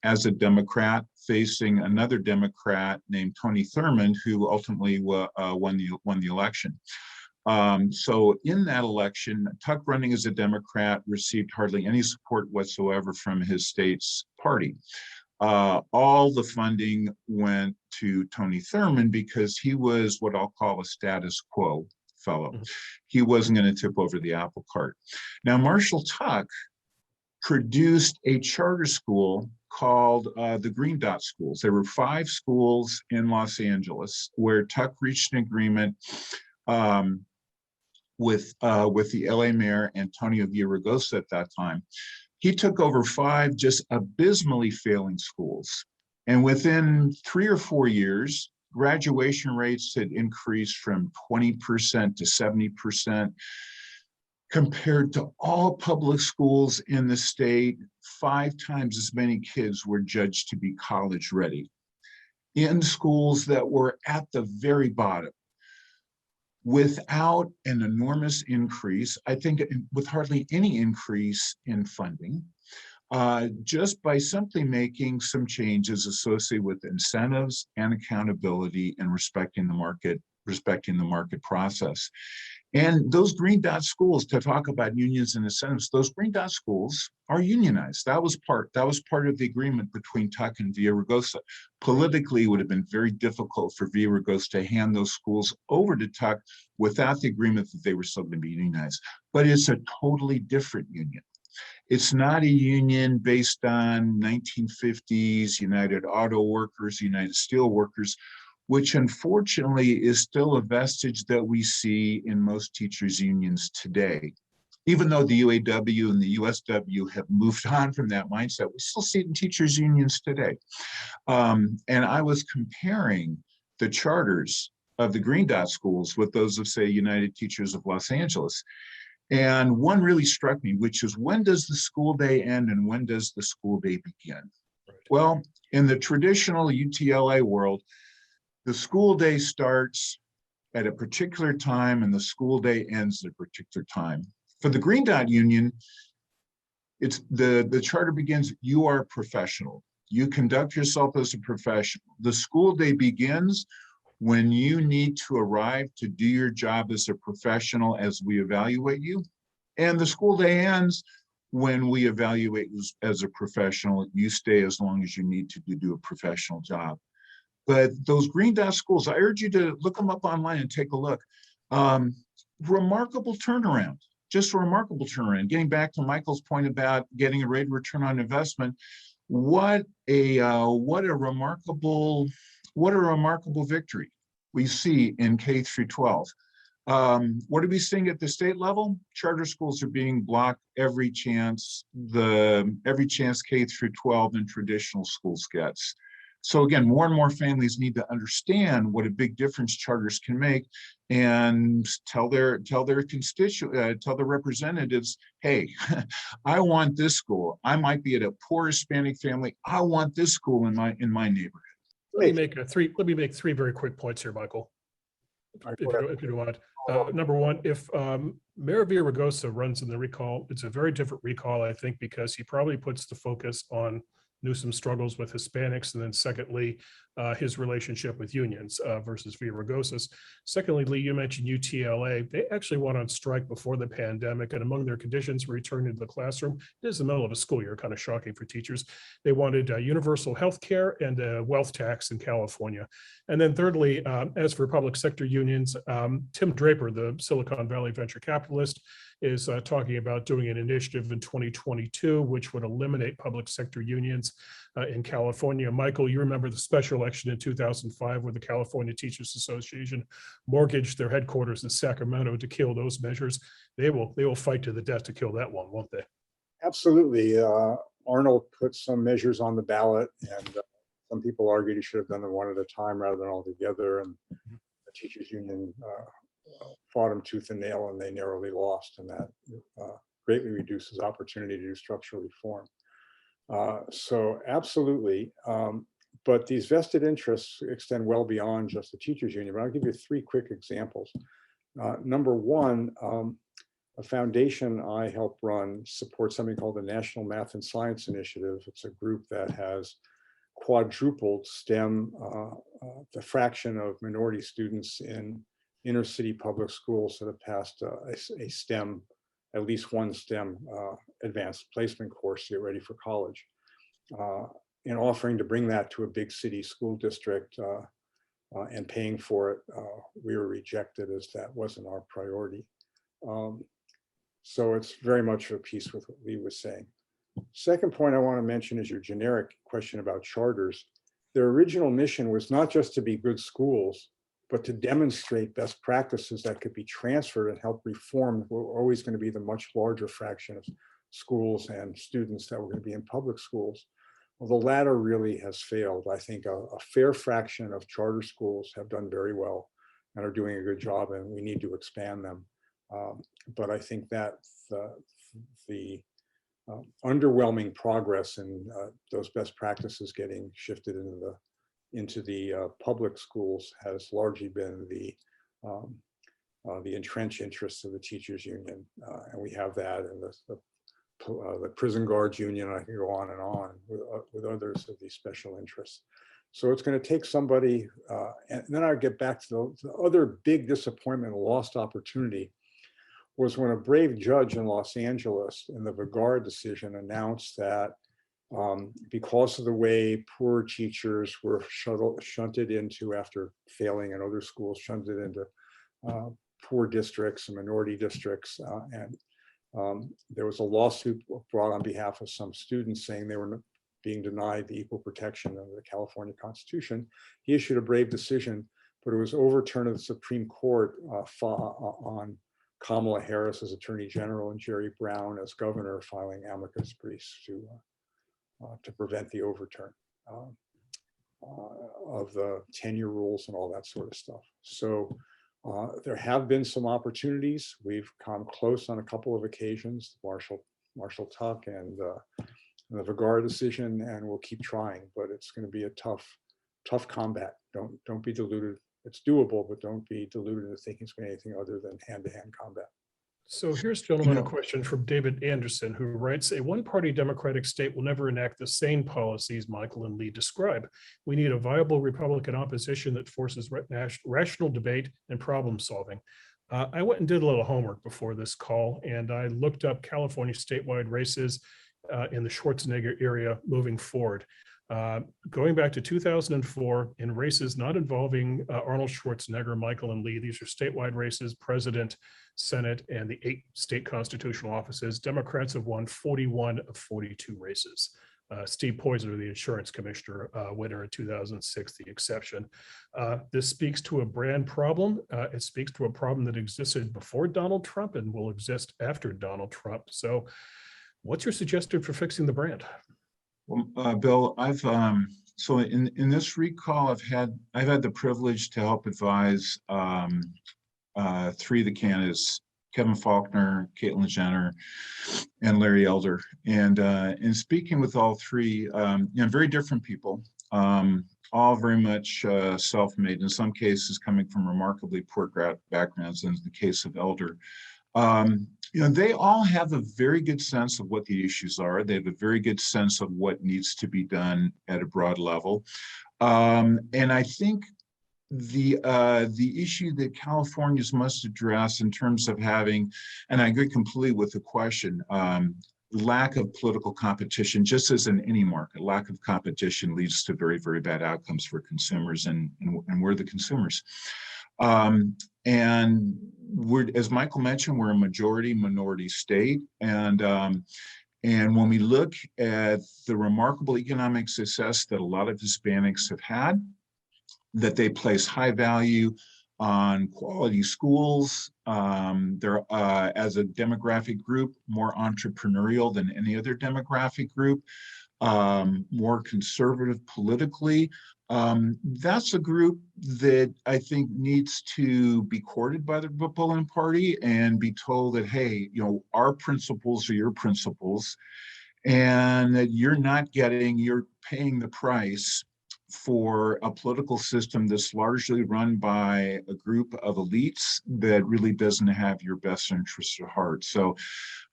as a Democrat, facing another Democrat named Tony Thurmond, who ultimately won the election. So in that election, Tuck, running as a Democrat, received hardly any support whatsoever from his state's party. All the funding went to Tony Thurmond because he was what I'll call a status quo fellow. He wasn't going to tip over the apple cart. Now, Marshall Tuck produced a charter school called the Green Dot Schools. There were 5 schools in Los Angeles where Tuck reached an agreement with the LA mayor, Antonio Villaraigosa, at that time. He took over 5 just abysmally failing schools. And within 3 or 4 years, graduation rates had increased from 20% to 70%. Compared to all public schools in the state, 5 times as many kids were judged to be college ready in schools that were at the very bottom. Without an enormous increase, I think with hardly any increase in funding, just by simply making some changes associated with incentives and accountability and respecting the market process. And those Green Dot schools, to talk about unions and incentives, those Green Dot schools are unionized. That was part of the agreement between Tuck and Villaraigosa. Politically, it would have been very difficult for Villaraigosa to hand those schools over to Tuck without the agreement that they were still going to be unionized. But it's a totally different union. It's not a union based on 1950s United Auto Workers, United Steel Workers, which unfortunately is still a vestige that we see in most teachers' unions today. even though the UAW and the USW have moved on from that mindset, we still see it in teachers' unions today. And I was comparing the charters of the Green Dot schools with those of, say, United Teachers of Los Angeles. And one really struck me, which is, when does the school day end and when does the school day begin? Right. Well, in the traditional UTLA world, the school day starts at a particular time and the school day ends at a particular time. For the Green Dot Union, it's the charter begins, you are a professional. You conduct yourself as a professional. The school day begins when you need to arrive to do your job as a professional as we evaluate you. And the school day ends when we evaluate you as a professional. You stay as long as you need to do a professional job. But those Green Dot schools, I urge you to look them up online and take a look. Remarkable turnaround, just a remarkable turnaround. Getting back to Michael's point about getting a rate of return on investment, what a remarkable victory we see in K through 12. What are we seeing at the state level? Charter schools are being blocked every chance K through 12 and traditional schools gets. So again, more and more families need to understand what a big difference charters can make, and tell their representatives, hey, I want this school. I might be at a poor Hispanic family. I want this school in my neighborhood. Let me make three very quick points here, Michael, if you don't want. Number one, if Mayor Villaraigosa runs in the recall, it's a very different recall, I think, because he probably puts the focus on Newsom's struggles with Hispanics, and then secondly, his relationship with unions versus Villaraigosa's. Secondly, Lee, you mentioned UTLA. They actually went on strike before the pandemic, and among their conditions for returning to the classroom, it is the middle of a school year, kind of shocking for teachers. They wanted universal health care and a wealth tax in California. And then thirdly, as for public sector unions, Tim Draper, the Silicon Valley venture capitalist, is talking about doing an initiative in 2022, which would eliminate public sector unions in California. Michael, you remember the special election in 2005 where the California Teachers Association mortgaged their headquarters in Sacramento to kill those measures. They will fight to the death to kill that one, won't they? Absolutely. Arnold put some measures on the ballot, and some people argued he should have done them one at a time rather than all together. And the teachers union fought him tooth and nail, and they narrowly lost, and that greatly reduces opportunity to do structural reform. So absolutely, but these vested interests extend well beyond just the teachers union. But I'll give you three quick examples. Number one, a foundation I help run supports something called the National Math and Science Initiative. It's a group that has quadrupled STEM, the fraction of minority students in inner city public schools that have passed a STEM, at least one STEM advanced placement course to get ready for college. In offering to bring that to a big city school district and paying for it, we were rejected as that wasn't our priority. So it's very much of a piece with what Lee was saying. Second point I want to mention is your generic question about charters. Their original mission was not just to be good schools, but to demonstrate best practices that could be transferred and help reform. We're always going to be the much larger fraction of schools and students that were going to be in public schools. Well, the latter really has failed. I think a fair fraction of charter schools have done very well and are doing a good job, and we need to expand them. But I think that the underwhelming progress in those best practices getting shifted into the public schools has largely been the entrenched interests of the teachers union, and we have that in the prison guards union. I can go on and on with others of these special interests. So it's going to take somebody, and then I'll get back to the other big disappointment, lost opportunity, was when a brave judge in Los Angeles in the Vigard decision announced that because of the way poor teachers were shunted into, after failing in other schools, shunted into poor districts and minority districts, and there was a lawsuit brought on behalf of some students saying they were being denied the equal protection of the California Constitution. He issued a brave decision, but it was overturned at the Supreme Court on Kamala Harris as Attorney General and Jerry Brown as governor filing amicus briefs to prevent the overturn of the tenure rules and all that sort of stuff. So there have been some opportunities. We've come close on a couple of occasions, Marshall Tuck and the Vergara decision, and we'll keep trying, but it's going to be a tough combat. Don't be deluded. It's doable, but don't be deluded into thinking it's going to be anything other than hand-to-hand combat. So here's, gentlemen, a question from David Anderson, who writes, a one-party Democratic state will never enact the sane policies Michael and Lee describe. We need a viable Republican opposition that forces rational debate and problem solving. I went and did a little homework before this call, and I looked up California statewide races in the Schwarzenegger area moving forward. Going back to 2004, in races not involving Arnold Schwarzenegger, Michael and Lee, these are statewide races, president, Senate, and the 8 state constitutional offices. Democrats have won 41 of 42 races. Steve Poizner, the insurance commissioner, winner in 2006, the exception. This speaks to a brand problem. It speaks to a problem that existed before Donald Trump and will exist after Donald Trump. So what's your suggestion for fixing the brand? Well, Bill, I've so in this recall, I've had the privilege to help advise 3 of the candidates: Kevin Faulconer, Caitlyn Jenner, and Larry Elder. And in speaking with all 3, very different people, all very much self-made, in some cases coming from remarkably poor backgrounds, in the case of Elder. They all have a very good sense of what the issues are. They have a very good sense of what needs to be done at a broad level. And I think the issue that Californians must address in terms of having, and I agree completely with the question, lack of political competition, just as in any market, lack of competition leads to very, very bad outcomes for consumers, and we're the consumers. And we're, as Michael mentioned, we're a majority minority state. And when we look at the remarkable economic success that a lot of Hispanics have had, that they place high value on quality schools, they're as a demographic group, more entrepreneurial than any other demographic group, more conservative politically. That's a group that I think needs to be courted by the Republican Party and be told that, hey, our principles are your principles, and that you're paying the price for a political system that's largely run by a group of elites that really doesn't have your best interests at heart. So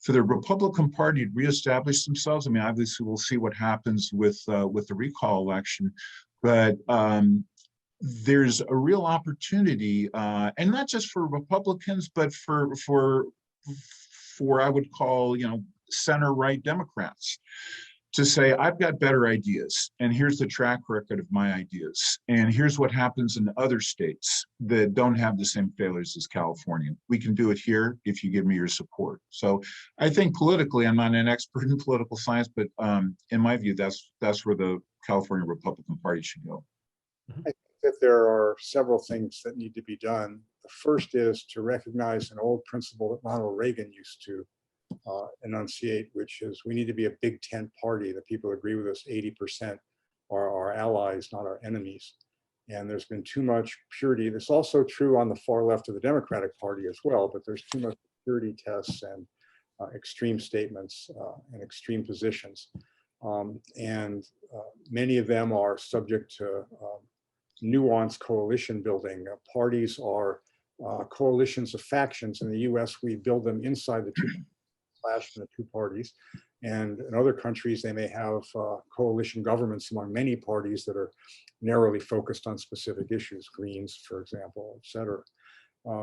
for the Republican Party to reestablish themselves, I mean, obviously we'll see what happens with the recall election, but there's a real opportunity, and not just for Republicans, but for I would call, center-right Democrats, to say, I've got better ideas, and here's the track record of my ideas, and here's what happens in other states that don't have the same failures as California. We can do it here if you give me your support. So I think politically, I'm not an expert in political science, but in my view, that's where the California Republican Party should go. I think that there are several things that need to be done. The first is to recognize an old principle that Ronald Reagan used to enunciate, which is we need to be a big tent party. The people who agree with us, 80%, are our allies, not our enemies. And there's been too much purity. This is also true on the far left of the Democratic Party as well, but there's too much purity tests and extreme statements and extreme positions. Many of them are subject to nuanced coalition building. Parties are coalitions of factions. In the US, we build them inside the two clash from the 2 parties. And in other countries, they may have coalition governments among many parties that are narrowly focused on specific issues, Greens, for example, et cetera.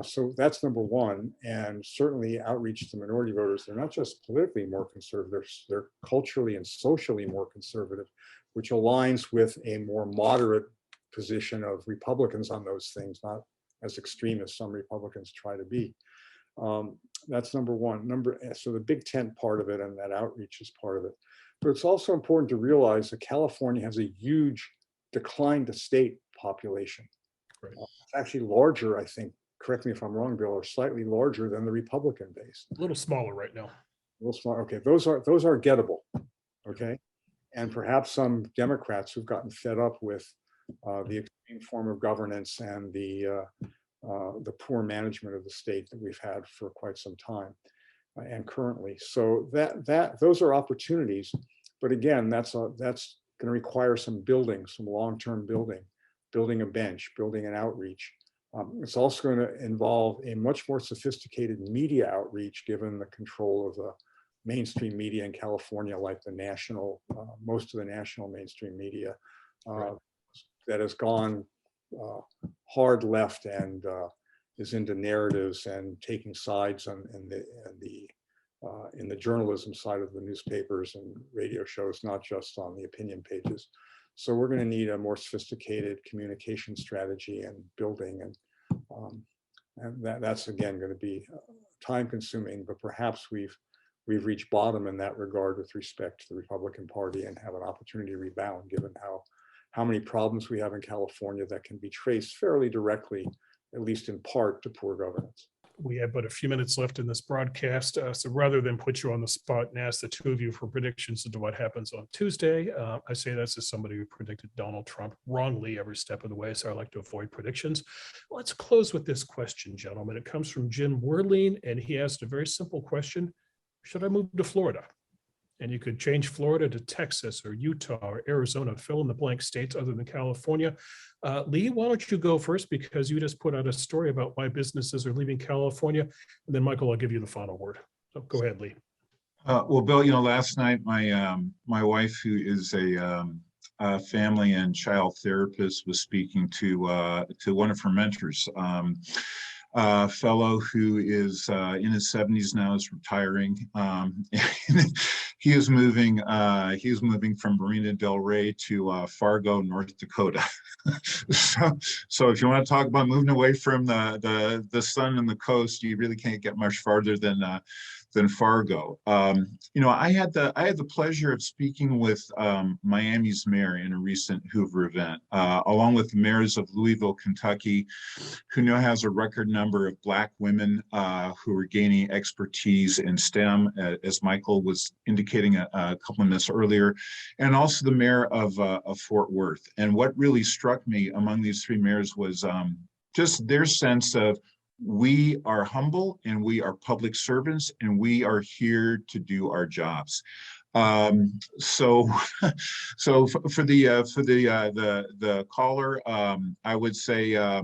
So that's number one. And certainly outreach to minority voters. They're not just politically more conservative, they're culturally and socially more conservative, which aligns with a more moderate position of Republicans on those things, not as extreme as some Republicans try to be. That's number one. So the big tent part of it and that outreach is part of it. But it's also important to realize that California has a huge decline to state population. Right. It's actually larger, I think, correct me if I'm wrong, Bill, are slightly larger than the Republican base. A little smaller right now. A little smaller. Okay, those are gettable. Okay, and perhaps some Democrats who've gotten fed up with the extreme form of governance and the poor management of the state that we've had for quite some time and currently. So those are opportunities, but again, that's going to require some building, some long-term building a bench, building an outreach. It's also going to involve a much more sophisticated media outreach, given the control of the mainstream media in California, like the national, most of the national mainstream media that has gone hard left and is into narratives and taking sides in the journalism side of the newspapers and radio shows, not just on the opinion pages. So we're going to need a more sophisticated communication strategy and building, and that's again going to be time consuming, but perhaps we've reached bottom in that regard with respect to the Republican Party and have an opportunity to rebound, given how many problems we have in California that can be traced fairly directly, at least in part, to poor governance. We have but a few minutes left in this broadcast, so rather than put you on the spot and ask the two of you for predictions into what happens on Tuesday, I say this as somebody who predicted Donald Trump wrongly every step of the way, so I like to avoid predictions. Let's close with this question, gentlemen. It comes from Jim Werlein, and he asked a very simple question: should I move to Florida? And you could change Florida to Texas or Utah or Arizona, fill in the blank states other than California. Lee, why don't you go first, because you just put out a story about why businesses are leaving California. And then Michael, I'll give you the final word. So go ahead, Lee. Well, Bill, last night my wife, who is a family and child therapist, was speaking to one of her mentors, fellow who is in his 70s now, is retiring. He is moving from Marina Del Rey to Fargo, North Dakota. So if you want to talk about moving away from the sun and the coast, you really can't get much farther than Fargo. I had the pleasure of speaking with Miami's mayor in a recent Hoover event, along with the mayors of Louisville, Kentucky, who now has a record number of Black women who are gaining expertise in STEM, as Michael was indicating a couple of minutes earlier, and also the mayor of Fort Worth. And what really struck me among these three mayors was just their sense of, we are humble and we are public servants and we are here to do our jobs. So for the caller, I would say,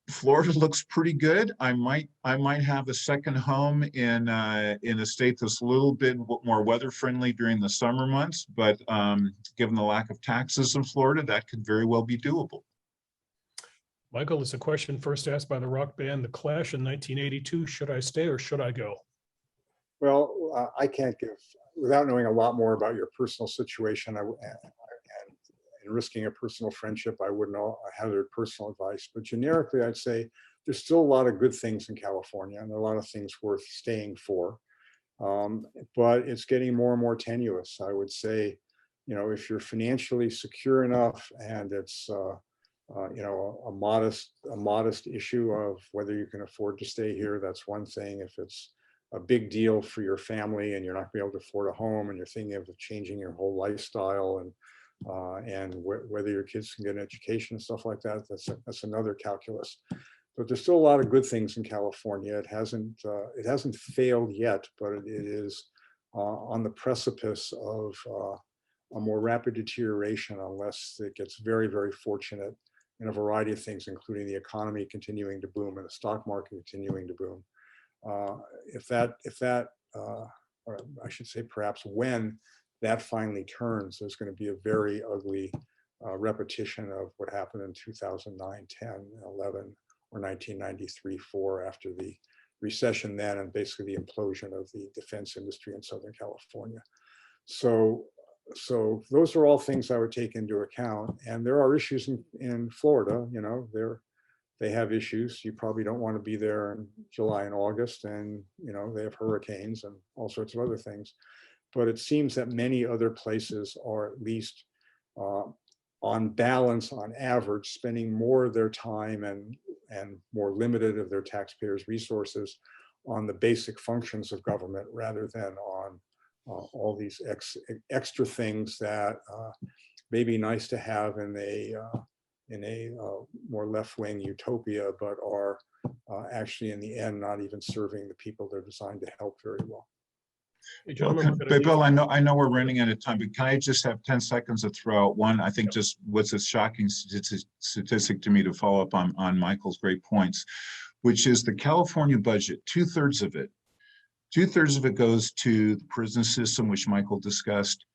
Florida looks pretty good. I might have a second home in a state that's a little bit more weather friendly during the summer months, but given the lack of taxes in Florida, that could very well be doable. Michael, it's a question first asked by the rock band The Clash in 1982. Should I stay or should I go? Well, I can't give, without knowing a lot more about your personal situation and risking a personal friendship, I wouldn't hazard personal advice. But generically, I'd say there's still a lot of good things in California, and there are a lot of things worth staying for. But it's getting more and more tenuous. I would say, if you're financially secure enough and it's a modest issue of whether you can afford to stay here, that's one thing. If it's a big deal for your family and you're not going to be able to afford a home and you're thinking of changing your whole lifestyle and whether your kids can get an education and stuff like that, that's another calculus. But there's still a lot of good things in California. It hasn't failed yet, but it is on the precipice of a more rapid deterioration unless it gets very, very fortunate in a variety of things, including the economy continuing to boom and the stock market continuing to boom. Or I should say perhaps when that finally turns, there's going to be a very ugly repetition of what happened in 2009, 10, 11, or 1993-4 after the recession then, and basically the implosion of the defense industry in Southern California. So those are all things I would take into account. And there are issues in Florida, they have issues. You probably don't want to be there in July and August, and they have hurricanes and all sorts of other things. But it seems that many other places are at least on balance, on average, spending more of their time and and more limited of their taxpayers' resources on the basic functions of government rather than on all these extra things that may be nice to have in a more left-wing utopia, but are actually in the end not even serving the people they're designed to help very well. Hey, Well, gentlemen, we're gonna Bill, need- I know we're running out of time, but can I just have 10 seconds to throw out one? I think just what's a shocking statistic to me to follow up on Michael's great points, which is the California budget, two-thirds of it goes to the prison system, which Michael discussed,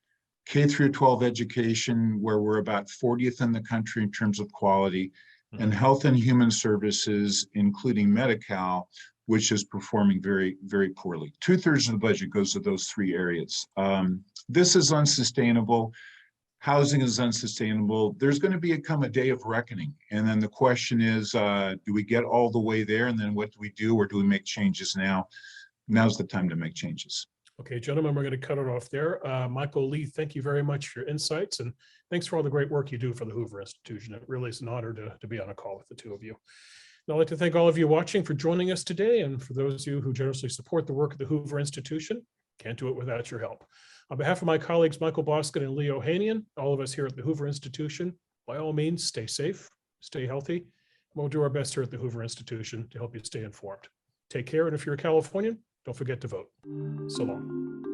K through 12 education, where we're about 40th in the country in terms of quality, and health and human services, including Medi-Cal, which is performing very, very poorly. Two-thirds of the budget goes to those three areas. This is unsustainable. Housing is unsustainable. There's going to come a day of reckoning. And then the question is, do we get all the way there? And then what do we do? Or do we make changes now? Now's the time to make changes. Okay, gentlemen, we're going to cut it off there. Michael, Lee, thank you very much for your insights, and thanks for all the great work you do for the Hoover Institution. It really is an honor to be on a call with the two of you. And I'd like to thank all of you watching for joining us today, and for those of you who generously support the work of the Hoover Institution. Can't do it without your help. On behalf of my colleagues, Michael Boskin and Lee Ohanian, all of us here at the Hoover Institution, by all means, stay safe, stay healthy, and we'll do our best here at the Hoover Institution to help you stay informed. Take care, and if you're a Californian, don't forget to vote. So long.